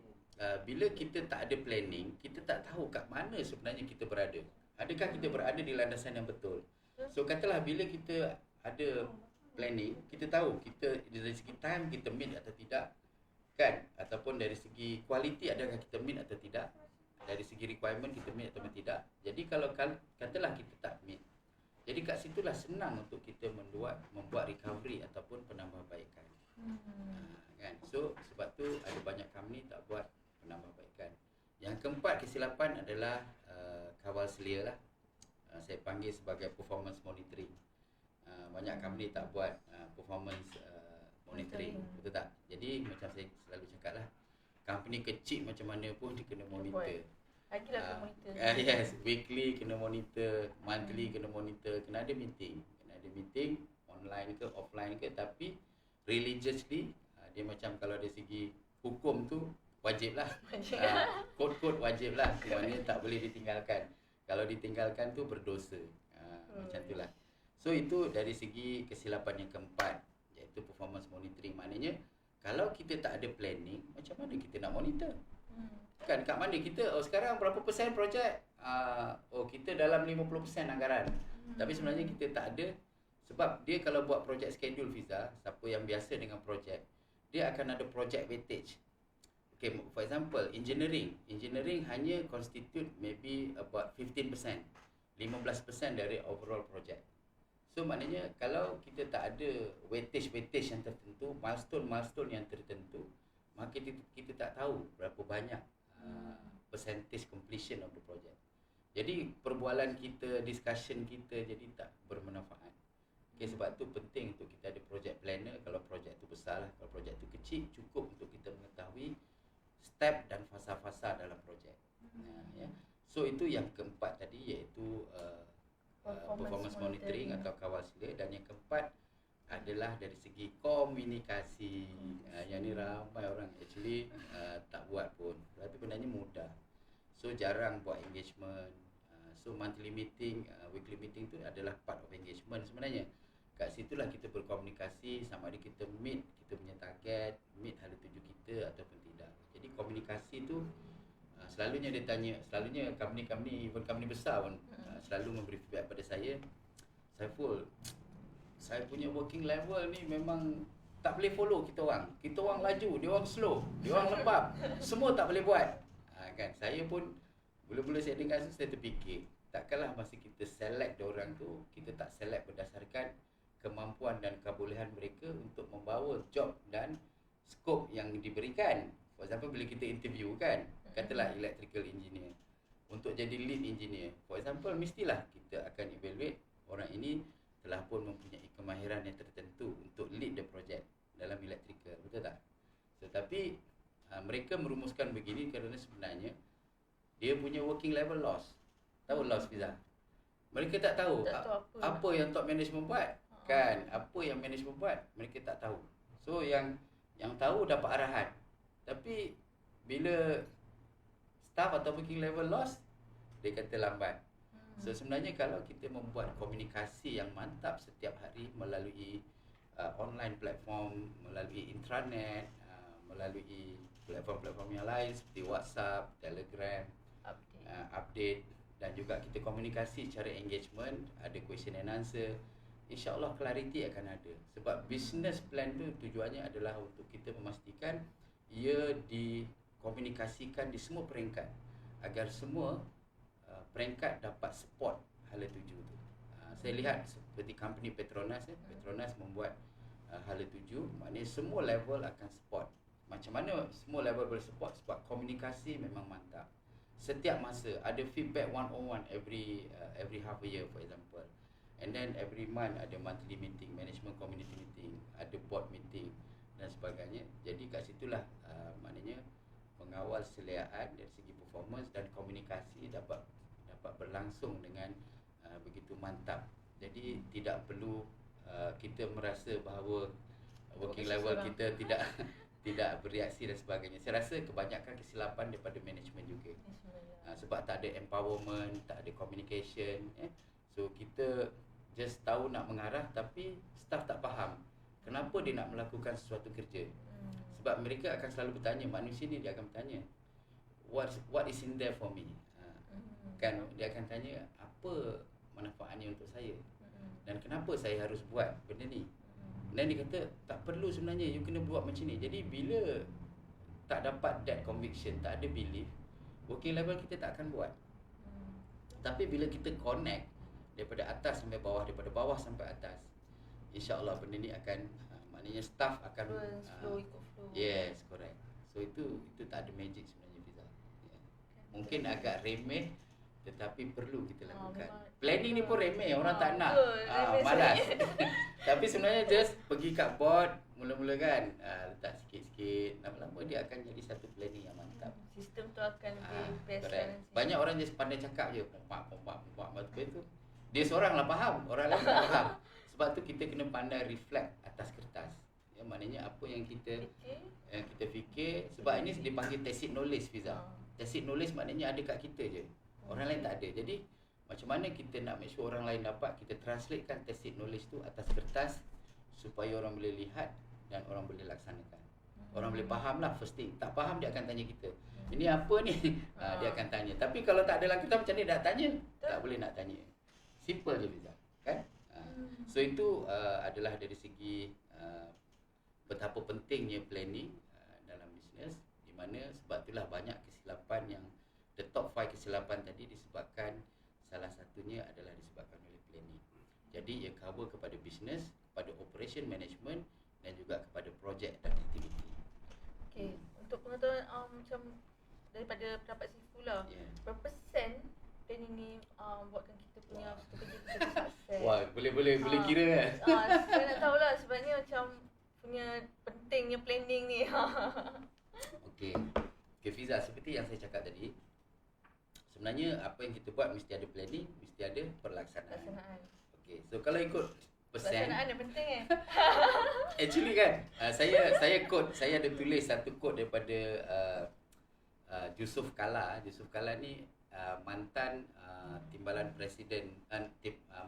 bila kita tak ada planning, kita tak tahu kat mana sebenarnya kita berada. Adakah kita berada di landasan yang betul? So katalah bila kita ada planning, kita tahu kita dari segi time kita meet atau tidak, kan? Ataupun dari segi quality adakah kita meet atau tidak? Dari segi requirement kita meet atau tidak? Jadi kalau katalah kita tak meet, jadi kat situlah senang untuk kita membuat recovery ataupun penambahbaikan. Kan? So sebab tu ada banyak company tak buat penambahbaikan. Yang keempat kesilapan adalah kawal selia lah. Saya panggil sebagai performance monitoring. Banyak company tak buat performance monitoring, betul tak? Jadi macam saya selalu cakap lah, company kecil macam mana pun dia kena monitor. Lagilah kena monitor. Yes, weekly kena monitor, monthly kena monitor, kena ada meeting. Online ke offline ke, tapi religiously dia macam kalau dari segi hukum tu wajib lah. Kod-kod wajib lah, maknanya tak boleh ditinggalkan. Kalau ditinggalkan tu berdosa. Macam tu lah. So itu dari segi kesilapan yang keempat, iaitu performance monitoring. Maknanya kalau kita tak ada planning, macam mana kita nak monitor? Kan kat mana kita, sekarang berapa persen projek? Kita dalam 50% anggaran. Tapi sebenarnya kita tak ada. Sebab dia kalau buat projek schedule visa, siapa yang biasa dengan projek, dia akan ada project weightage. Okay, for example, engineering hanya constitute maybe about 15%, 15% dari overall project. So maknanya kalau kita tak ada weightage yang tertentu, milestone yang tertentu, maka kita tak tahu berapa banyak percentage completion of the project. Jadi perbualan kita, discussion kita jadi tak bermanfaat. Okay, sebab tu penting untuk kita ada project planner. Kalau projek tu besar lah, kalau projek tu kecil, cukup untuk kita mengetahui step dan fasa-fasa dalam projek. Ya. So itu yang keempat tadi, iaitu performance monitoring atau kawal sila. Dan yang keempat adalah dari segi komunikasi. Yang ni ramai orang actually tak buat pun. Tapi benarnya mudah. So jarang buat engagement. So monthly meeting, weekly meeting tu adalah part of engagement sebenarnya. Kat situlah kita berkomunikasi, sama ada kita meet kita punya target, meet hala tuju kita ataupun tidak. Jadi komunikasi tu selalunya dia tanya, selalunya company, even company besar pun selalu memberi feedback pada saya, Saiful, saya punya working level ni memang tak boleh follow kita orang. Kita orang laju, dia orang slow, dia orang lembab, semua tak boleh buat. Kan saya pun mula-mula saya dengar tu saya terfikir, takkanlah masa kita select dia orang tu, kita tak select berdasarkan kemampuan dan kebolehan mereka untuk membawa job dan skop yang diberikan. For example, bila kita interview kan, katalah electrical engineer, untuk jadi lead engineer, for example, mestilah kita akan evaluate orang ini telah pun mempunyai kemahiran yang tertentu untuk lead the project dalam electrical, betul tak? Tetapi mereka merumuskan begini kerana sebenarnya dia punya working level loss. Tahu loss Fiza? Mereka tak tahu, apa yang top management buat. Kan, apa yang management buat, mereka tak tahu. So yang tahu dapat arahan. Tapi bila staff atau working level loss, dia kata lambat. So sebenarnya kalau kita membuat komunikasi yang mantap setiap hari melalui online platform, melalui intranet, melalui platform-platform yang lain seperti WhatsApp, Telegram, update, dan juga kita komunikasi secara engagement, ada question and answer, InsyaAllah clarity akan ada. Sebab business plan tu tujuannya adalah untuk kita memastikan ia dikomunikasikan di semua peringkat agar semua peringkat dapat support hala tuju tu. Saya lihat seperti company Petronas, Petronas membuat hala tuju, maknanya semua level akan support. Macam mana semua level boleh support? Sebab komunikasi memang mantap. Setiap masa ada feedback one-on-one every half a year for example. And then every month ada monthly meeting, management community meeting, ada board meeting dan sebagainya. Jadi kat situlah maknanya mengawal seliaan dari segi performance dan komunikasi dapat berlangsung dengan begitu mantap. Jadi tidak perlu kita merasa bahawa working level kita tidak bereaksi dan sebagainya. Saya rasa kebanyakan kesilapan daripada management juga. Sebab tak ada empowerment, tak ada communication. So kita just tahu nak mengarah tapi staff tak faham kenapa dia nak melakukan sesuatu kerja. Sebab mereka akan selalu bertanya, manusia ni dia akan bertanya, what is in there for me? Kan dia akan tanya apa manfaatnya untuk saya dan kenapa saya harus buat benda ni. Dan dia kata tak perlu sebenarnya, you kena buat macam ni. Jadi bila tak dapat that conviction, tak ada belief, working level kita tak akan buat. Tapi bila kita connect daripada atas sampai bawah, daripada bawah sampai atas, InsyaAllah benda ni akan maknanya staff akan flow. Yes, correct. So itu tak ada magic sebenarnya Fiza. Mungkin agak remeh tetapi perlu kita lakukan. Planning ni pun remeh, orang tak nak. Malas. Tapi sebenarnya just pergi kat board mula-mula kan, letak sikit-sikit, lama-lama dia akan jadi satu planning yang mantap. Sistem tu akan lebih best Correct. kan nanti. Banyak orang just pandai cakap je, pompak betul tu. Dia seorang lah faham, orang lain tak faham. Sebab tu kita kena pandai reflect atas kertas. Ya, maknanya apa yang kita fikir, sebab ini dipanggil tacit knowledge, Fiza. Tacit knowledge maknanya ada kat kita je. Orang lain tak ada. Jadi macam mana kita nak make sure orang lain dapat, kita translatekan tacit knowledge tu atas kertas supaya orang boleh lihat dan orang boleh laksanakan. Orang boleh faham lah first thing. Tak faham dia akan tanya kita, ini apa ni? Dia akan tanya. Tapi kalau tak ada kertas macam ni nak tanya? Tak boleh nak tanya. Simple je Fiza, kan? So itu adalah dari segi betapa pentingnya planning dalam bisnes, di mana sebab itulah banyak kesilapan yang the top 5 kesilapan tadi disebabkan salah satunya adalah disebabkan oleh planning. Jadi ia cover kepada bisnes, kepada operation management dan juga kepada projek dan aktiviti. Okey, untuk pengetahuan macam daripada pendapat Sifu lah, berapa persen planning ni buatkan kita punya satu kerja kita tu sukses? Wah, boleh kira kan? Saya nak tahulah sebenarnya macam punya pentingnya planning ni. Okey, Fiza, seperti yang saya cakap tadi, sebenarnya apa yang kita buat mesti ada planning, mesti ada pelaksanaan. Okey, so kalau ikut persen, pelaksanaan yang penting actually kan, saya ada tulis satu quote daripada Yusuf Kala. Yusuf Kala ni mantan timbalan presiden,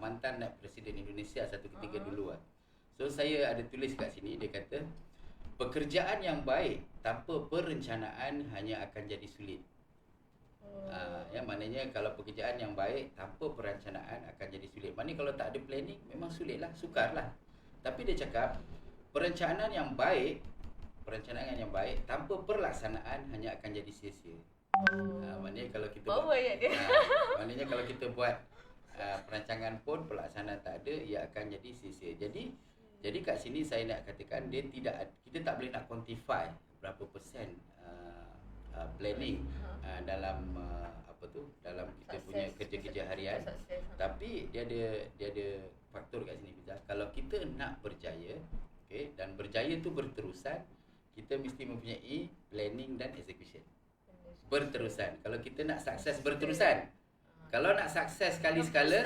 mantan naib presiden Indonesia satu ketika dulu lah. So saya ada tulis kat sini, dia kata pekerjaan yang baik tanpa perencanaan hanya akan jadi sulit. Ya, maknanya kalau pekerjaan yang baik tanpa perencanaan akan jadi sulit. Maknanya kalau tak ada planning memang sulit lah, sukar lah. Tapi dia cakap perencanaan yang baik tanpa pelaksanaan hanya akan jadi sia-sia. Maknanya kalau kita maknanya kalau kita buat perancangan pun pelaksanaan tak ada, ia akan jadi sia-sia. Jadi kat sini saya nak katakan kita tak boleh nak quantify berapa persen planning dalam dalam kita punya kerja-kerja harian. Tapi dia ada faktor kat sini Fiza. Kalau kita nak berjaya, okey, dan berjaya tu berterusan, kita mesti mempunyai planning dan execution. Berterusan. Kalau kita nak sukses berterusan. Kalau nak sukses sekali sekala,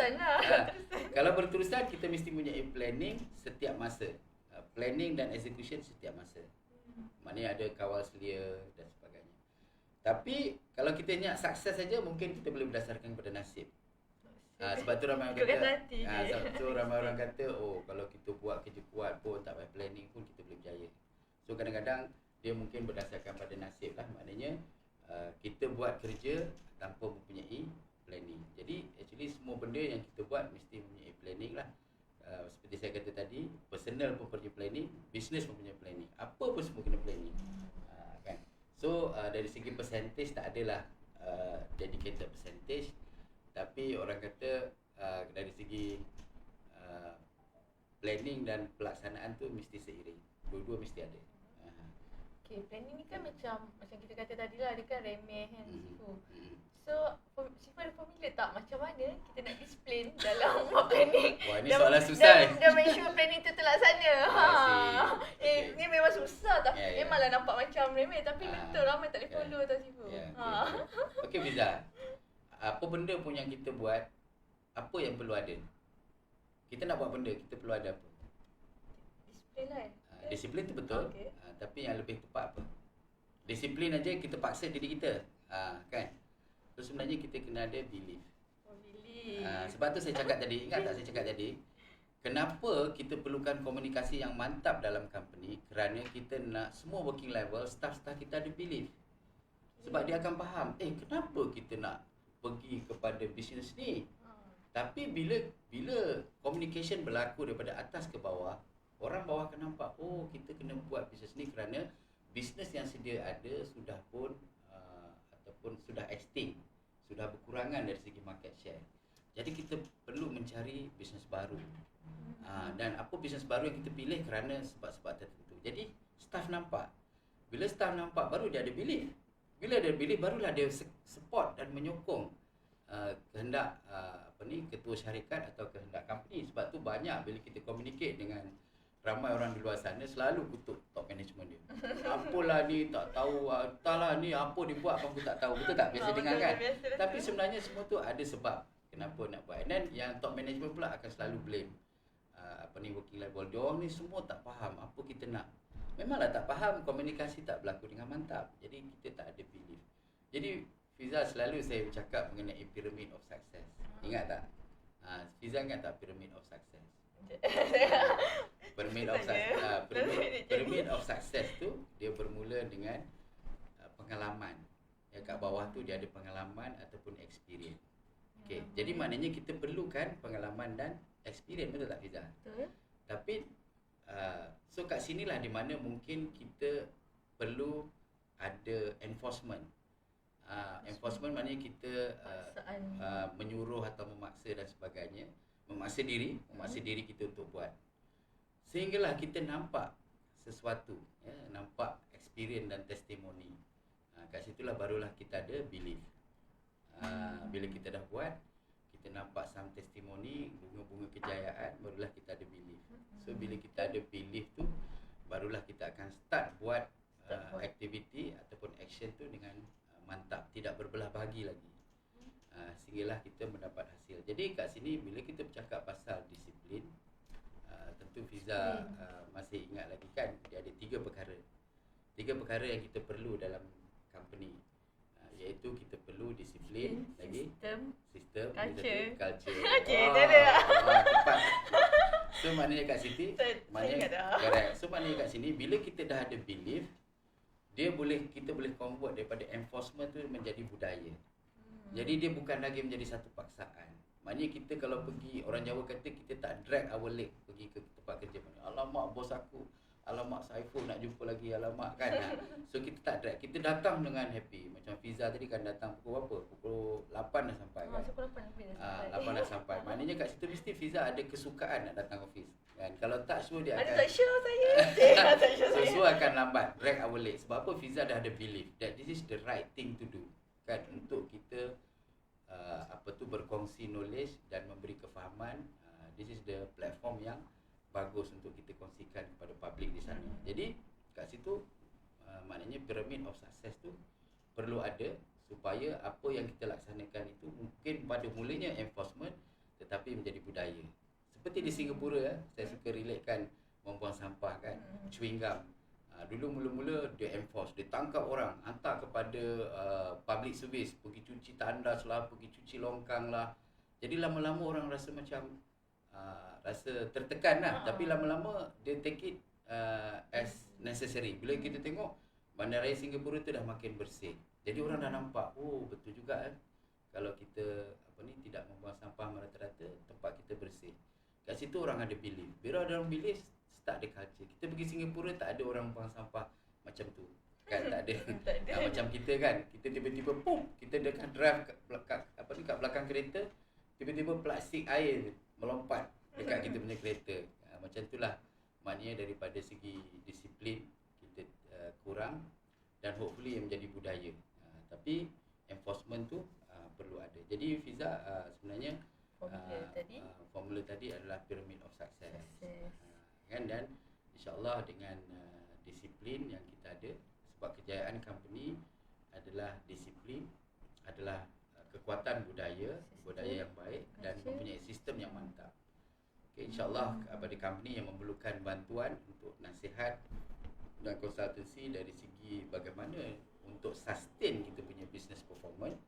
kalau berterusan kita mesti mempunyai planning setiap masa. Planning dan execution setiap masa. Maknanya ada kawal selia dan sebagainya. Tapi kalau kita nak sukses saja, mungkin kita boleh berdasarkan kepada nasib. Sebab tu ramai orang kata, oh kalau kita buat kerja kuat pun tak payah planning pun kita boleh berjaya. So kadang-kadang dia mungkin berdasarkan pada nasib lah. Maknanya kita buat kerja tanpa mempunyai planning. Jadi actually semua benda yang kita buat mesti mempunyai planning lah. Seperti saya kata tadi, personal pun perlu planning, business pun punya planning. Apa pun semua kena planning. Kan? So dari segi percentage tak adalah dedicated percentage, tapi orang kata dari segi planning dan pelaksanaan tu mesti seiring. Dua-dua mesti ada. Okay, planning ni kan macam kita kata tadi lah, dia kan remeh kan Sifu. So, Sifu ada formula tak macam mana kita nak explain dalam buat planning? Wah, ni soalan susah. Dia make sure planning tu terlaksana. Ni memang susah tapi memanglah nampak macam remeh tapi betul ramai tak boleh follow tau Sifu. Okey Fiza, apa benda pun yang kita buat, apa yang perlu ada? Kita nak buat benda, kita perlu ada apa? Disiplin lah. Disiplin tu betul. Okay. Tapi yang lebih tepat apa? Disiplin aja kita paksa diri kita. Kan? So sebenarnya kita kena ada belief. Sebab tu saya cakap tadi, ingat tak saya cakap tadi? Kenapa kita perlukan komunikasi yang mantap dalam company? Kerana kita nak semua working level, staff-staff kita ada belief. Sebab dia akan faham, kenapa kita nak pergi kepada bisnes ni? Tapi bila communication berlaku daripada atas ke bawah, orang bawah akan nampak, oh kita kena buat bisnes ni kerana bisnes yang sedia ada sudah pun ataupun sudah extinct, sudah berkurangan dari segi market share. Jadi kita perlu mencari bisnes baru. Dan apa bisnes baru yang kita pilih kerana sebab-sebab tertentu. Jadi staff nampak. Bila staff nampak baru dia ada belief. Bila dia ada belief barulah dia support dan menyokong kehendak ketua syarikat atau kehendak company. Sebab tu banyak bila kita communicate dengan ramai orang di luar sana, selalu kutuk top management dia. Apalah ni, tak tahu, entahlah ni apa dia buat pun aku tak tahu. Betul tak? Biasa dengar kan? Tapi sebenarnya semua tu ada sebab kenapa nak buat. And then yang top management pula akan selalu blame working life balance. Diorang ni semua tak faham apa kita nak. Memanglah tak faham, komunikasi tak berlaku dengan mantap. Jadi kita tak ada belief. Jadi Fiza, selalu saya bercakap mengenai pyramid of success. Ingat tak? Fiza ingat tak pyramid of success? Pyramid of success tu dia bermula dengan pengalaman. Yang kat bawah tu dia ada pengalaman ataupun experience. Okey, jadi maknanya kita perlukan pengalaman dan experience, betul tak Fiza? Betul. Tapi so kat sinilah di mana mungkin kita perlu ada enforcement. Enforcement maknanya kita menyuruh atau memaksa dan sebagainya, memaksa diri kita untuk buat. Sehinggalah kita nampak sesuatu, ya, nampak experience dan testimoni. Kat situlah barulah kita ada belief. Bila kita dah buat, kita nampak some testimoni, bunga-bunga kejayaan, barulah kita ada belief. So bila kita ada belief tu, barulah kita akan start buat aktiviti ataupun action tu dengan mantap, tidak berbelah bahagi lagi. Sehinggalah kita mendapat hasil. Jadi kat sini bila kita bercakap pasal disiplin, tentu Fiza masih ingat lagi kan, dia ada 3 perkara. 3 perkara yang kita perlu dalam company. Iaitu kita perlu disiplin, lagi sistem, culture. Okey, dah ada. Tepat. So maknanya kat sini, correct. So maknanya kat sini bila kita dah ada belief, kita boleh convert daripada enforcement tu menjadi budaya. Jadi dia bukan lagi menjadi satu paksaan. Maknanya kita kalau pergi, orang Jawa kata kita tak drag our leg pergi ke tempat kerja. Alamak bos aku, alamak Saiful nak jumpa lagi, alamak kan. So kita tak drag, kita datang dengan happy. Macam Fiza tadi kan datang pukul berapa? Pukul 8 dah sampai kan. Pukul 8 lebih dah sampai. 8 dah sampai. Maknanya kat situ mesti Fiza ada kesukaan nak datang office. Kan? Kalau tak sure dia Ada akan tak sure saya. Tak sure saya. so akan lambat, drag our leg. Sebab apa? Fiza dah ada belief that this is the right thing to do. Kan, untuk kita berkongsi knowledge dan memberi kefahaman. This is the platform yang bagus untuk kita kongsikan kepada public di sana. Jadi kat situ maknanya pyramid of success tu perlu ada supaya apa yang kita laksanakan itu mungkin pada mulanya enforcement tetapi menjadi budaya. Seperti di Singapura, saya suka relatekan membuang sampah kan, chewing gum. Dulu mula-mula dia enforce, dia tangkap orang, hantar kepada public service, pergi cuci tandas lah, pergi cuci longkang lah. Jadi lama-lama orang rasa macam rasa tertekan lah. Tapi lama-lama dia take it as necessary. Bila kita tengok bandaraya Singapura tu dah makin bersih. Jadi orang dah nampak, oh betul juga kalau kita tidak membuang sampah merata-rata, tempat kita bersih. Kat situ orang ada belief. Bila ada orang belief, start ada culture. Kita pergi Singapura tak ada orang buang sampah macam tu. Kan tak ada. Macam kita kan, kita tiba-tiba kita dekat drive kat belakang kereta, tiba-tiba plastik air melompat dekat kita punya kereta. Macam itulah maknanya daripada segi disiplin kita kurang dan hopefully menjadi budaya. Tapi enforcement tu perlu ada. Jadi Fiza sebenarnya formula tadi adalah pyramid of success. Kan, dan insya-Allah dengan disiplin yang kita ada, sebab kejayaan company adalah disiplin, adalah kekuatan budaya yang baik dan mempunyai sistem yang mantap. Okay, insya-Allah kepada company yang memerlukan bantuan untuk nasihat dan konsultansi dari segi bagaimana untuk sustain kita punya business performance,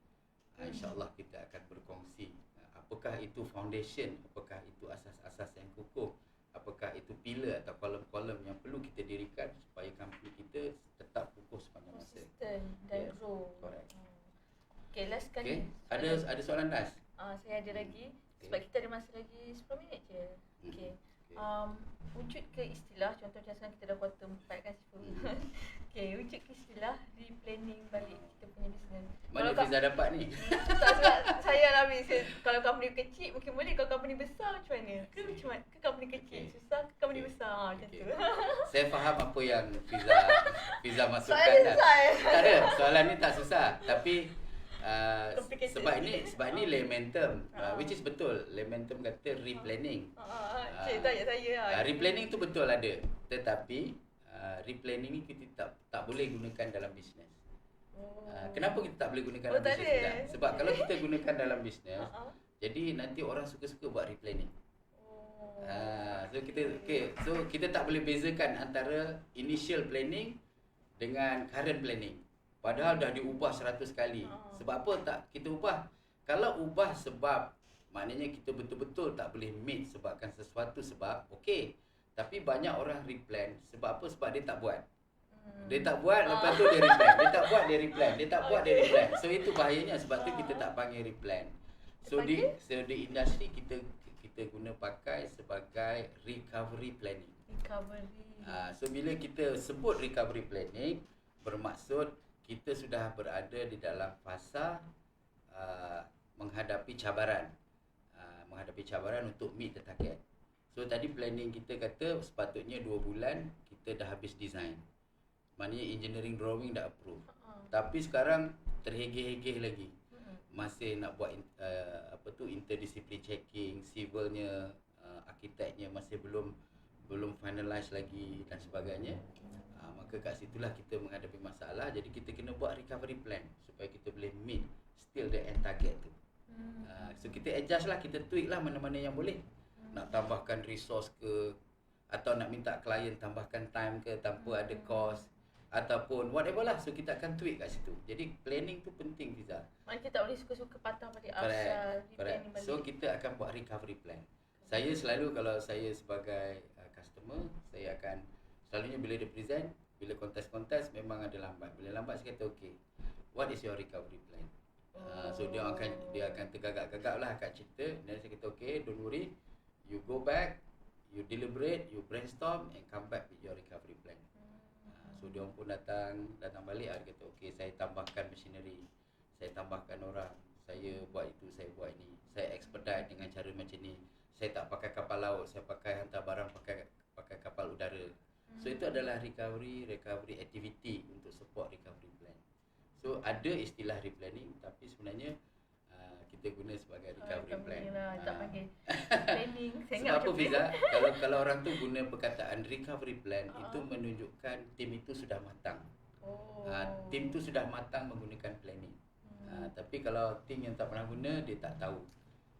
insya-Allah kita akan berkongsi apakah itu foundation, apakah itu asas-asas yang kukuh, apakah itu pilar atau kolom-kolom yang perlu kita dirikan supaya company kita tetap kukuh sepanjang masa. Konsisten dan grow. Correct. Okay, last sekali. Okay. Ada soalan last? Saya ada lagi. Sebab kita ada masa lagi 10 minit je. Okay. Wujud ke istilah, contoh macam sekarang kita dah quarter 4 kan. Okay, wujud ke istilah re-planning balik kita punya business. Mana Fiza dapat ni? Tak, sebab saya lah kalau company kecil mungkin boleh, kalau company besar macam mana? Ke company kecil susah, ke company besar macam tu. Saya faham apa yang Fiza masukkan. Soalan susah. Tak ada, soalan ni tak susah. Tapi Complicated. sebab ini layman term, Ah. which is betul. Layman term kata replanning. Cik tanya saya. Replanning tu betul ada, tetapi replanning ni kita tak boleh gunakan dalam bisnes. Kenapa kita tak boleh gunakan dalam tak bisnes? boleh? Tidak? Sebab kalau kita gunakan dalam bisnes, Ah. jadi nanti orang suka-suka buat replanning. So kita tak boleh bezakan antara initial planning dengan current planning. Padahal dah diubah 100 kali. Sebab apa tak kita ubah? Kalau ubah sebab maknanya kita betul-betul tak boleh meet sebabkan sesuatu sebab, okey. Tapi banyak orang replan sebab apa? Sebab dia tak buat. Dia tak buat, lepas tu dia replan. Dia tak buat, dia replan. Dia tak buat, dia replan. So itu bahayanya, sebab tu kita tak panggil replan. So di industri kita guna pakai sebagai recovery planning. Recovery. So bila kita sebut recovery planning, bermaksud kita sudah berada di dalam fasa menghadapi cabaran. Menghadapi cabaran untuk meet the target. So tadi planning kita kata sepatutnya 2 bulan kita dah habis design. Maknanya engineering drawing dah approve. Tapi sekarang terhegeh-hegeh lagi. Masih nak buat interdisciplinary checking, civilnya, arkiteknya masih belum finalize lagi dan sebagainya. Maka kat situlah kita menghadapi masalah. Jadi kita kena buat recovery plan supaya kita boleh meet still the end target tu. So kita adjust lah, kita tweak lah mana-mana yang boleh. Nak tambahkan resource ke, atau nak minta klien tambahkan time ke tanpa ada cost, ataupun whatever lah. So kita akan tweak kat situ. Jadi planning tu penting, Fiza. Maknanya kita tak boleh suka-suka patah balik asal replanning balik. So kita akan buat recovery plan. Saya selalu kalau saya sebagai customer, saya akan selalunya bila dia present, bila kontes-kontes memang ada lambat. Bila lambat saya kata okay, what is your recovery plan? So dia akan tergagap-gagap lah kat cerita. Dan saya kata okay, don't worry, you go back, you deliberate, you brainstorm and come back with your recovery plan. So dia pun datang balik, dia kata okay, saya tambahkan machinery, saya tambahkan orang, saya buat itu, saya buat ini, saya expedite dengan cara macam ni, saya tak pakai kapal laut, saya pakai hantar barang pakai kapal udara. So itu adalah recovery activity untuk support recovery plan. So ada istilah replanning, tapi sebenarnya kita guna sebagai recovery plan. Lah, tak panggil planning. Saya ingat Sebab apa macam Fiza? kalau orang tu guna perkataan recovery plan, itu menunjukkan tim itu sudah matang. Tim tu sudah matang menggunakan planning. Tapi kalau tim yang tak pernah guna, dia tak tahu.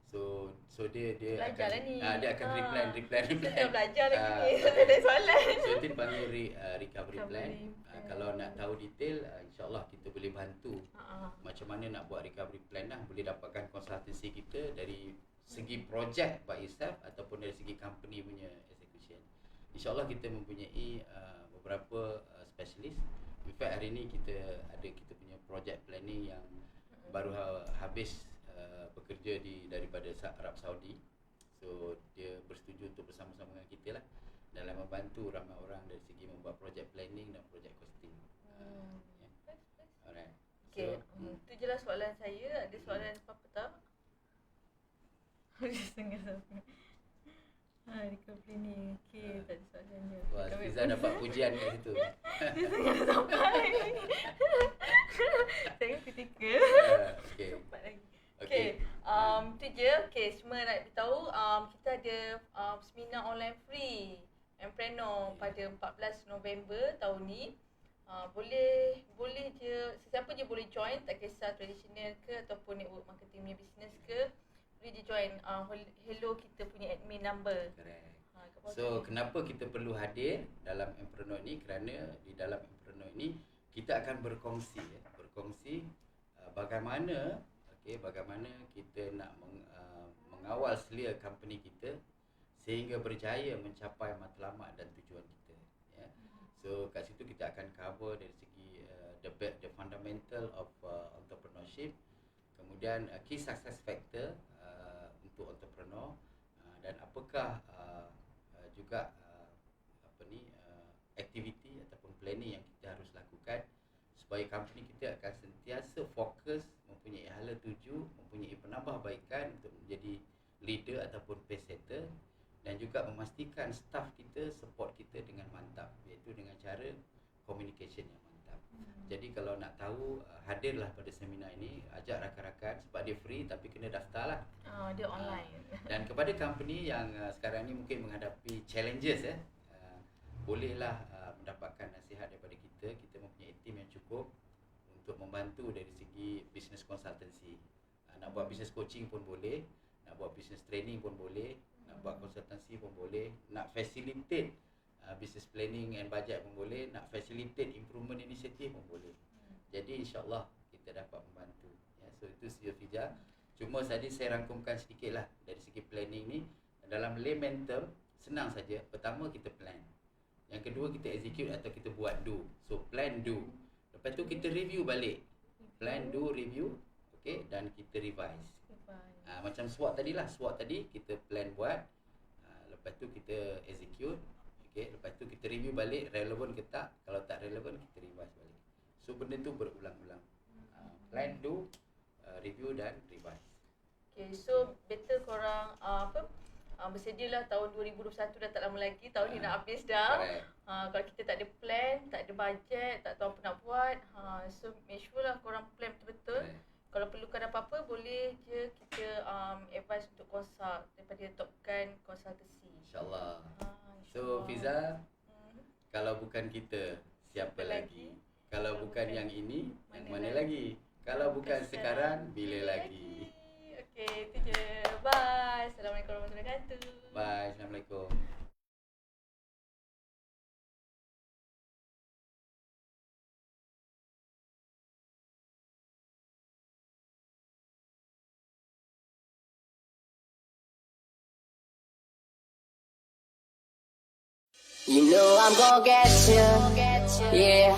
So dia belajar akan lah ni. Dia akan replan. Kita belajar lagi ni. Ada soalan. So itu dipanggil recovery plan. Kalau nak tahu detail, insya-Allah kita boleh bantu macam mana nak buat recovery plan lah. Boleh dapatkan konsultansi kita dari segi projek by itself ataupun dari segi company punya execution. InsyaAllah kita mempunyai beberapa specialist. In fact hari ni kita punya project planning yang baru habis bekerja daripada Arab Saudi. So dia bersetuju untuk bersama-sama dengan kita lah dalam membantu ramai orang dari segi membuat project planning dan project costing. Alright. Okay, itu je lah soalan saya. Ada soalan apa-apa tak? Setengah sampai. Recovery ni. Okay, tak ada soalan je. Wah, Fiza dapat pujian kat situ. Dia setengah sampai. Saya kritikal. Okay. Cepat lagi. Okay, itu je. Okay, cuma nak beritahu kita ada seminar online free Entrepreneur pada 14 November tahun ni. Boleh je, sesiapa je boleh join, tak kisah tradisional ke ataupun network marketing punya business ke, boleh je join. Hello kita punya admin number. Correct. So kenapa kita perlu hadir dalam Entrepreneur ni? Kerana di dalam Entrepreneur ni kita akan berkongsi bagaimana kita nak mengawal selia company kita sehingga berjaya mencapai matlamat dan tujuan kita, ya. So kat situ kita akan cover dari segi the fundamental of entrepreneurship, kemudian key success factor untuk entrepreneur, dan apakah juga aktiviti ataupun planning yang kita harus lakukan supaya company kita akan sentiasa fokus, mempunyai hala tuju, mempunyai penambahbaikan untuk menjadi leader ataupun pace setter, dan juga memastikan staff kita support kita dengan mantap, iaitu dengan cara communication yang mantap. Jadi kalau nak tahu, hadirlah pada seminar ini, ajak rakan-rakan sebab dia free tapi kena daftar lah. Dia online. Dan kepada company yang sekarang ni mungkin menghadapi challenges, bolehlah mendapatkan nasihat daripada kita. Kita mempunyai tim yang cukup untuk membantu dari segi business consultancy. Nak buat business coaching pun boleh, nak buat business training pun boleh, nak buat konsultansi pun boleh, nak facilitate business planning and budget pun boleh, nak facilitate improvement initiative pun boleh. Jadi insyaAllah kita dapat membantu. Ya, so itu Sir Fiza. Cuma tadi saya rangkumkan sedikit lah dari segi planning ni. Dalam layman term, senang saja. Pertama kita plan. Yang kedua kita execute atau kita buat do. So plan, do. Lepas tu kita review balik. Plan, do, review. Okay, dan kita revise. Macam SWOT tadi lah. SWOT tadi kita plan buat. Lepas tu kita execute. Okay, lepas tu kita review balik relevan ke tak. Kalau tak relevan kita revise balik. So benda tu berulang-ulang. Plan, do, review dan revise. Okay, so better korang bersedialah tahun 2021 dah tak lama lagi. Tahun ni nak habis dah. Kalau kita tak ada plan, tak ada budget, tak tahu apa nak buat, so make sure lah korang plan betul-betul. Kalau perlukan apa-apa, boleh je kita advice untuk consult daripada Top Gun Consultancy. InsyaAllah. So Fiza, kalau bukan kita, siapa lagi? Kalau bukan yang ini, yang mana lagi? Kalau bukan sekarang, bila lagi? Okay, itu je. Bye. Assalamualaikum warahmatullahi wabarakatuh. Bye. Assalamualaikum. You know I'm gonna get you, yeah.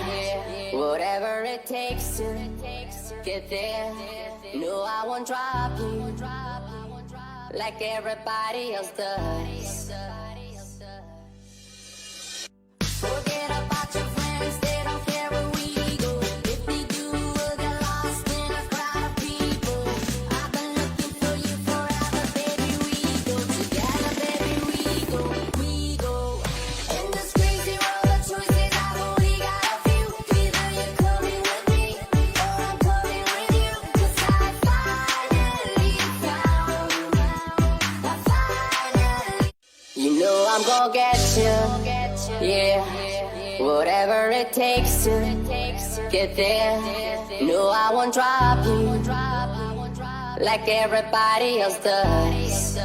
Whatever it takes to get there. No, I won't drop you like everybody else does. Forget about your friends, they don't care where we go. If they do, we'll get lost in a crowd of people. I've been looking for you forever, baby. We go together, baby. We go. In this crazy world of choices, I've only got a few. Either you're coming with me, or I'm coming with you. 'Cause I finally found. You know I'm gonna get you, yeah. Whatever it takes to get there. No, I won't drop you like everybody else does.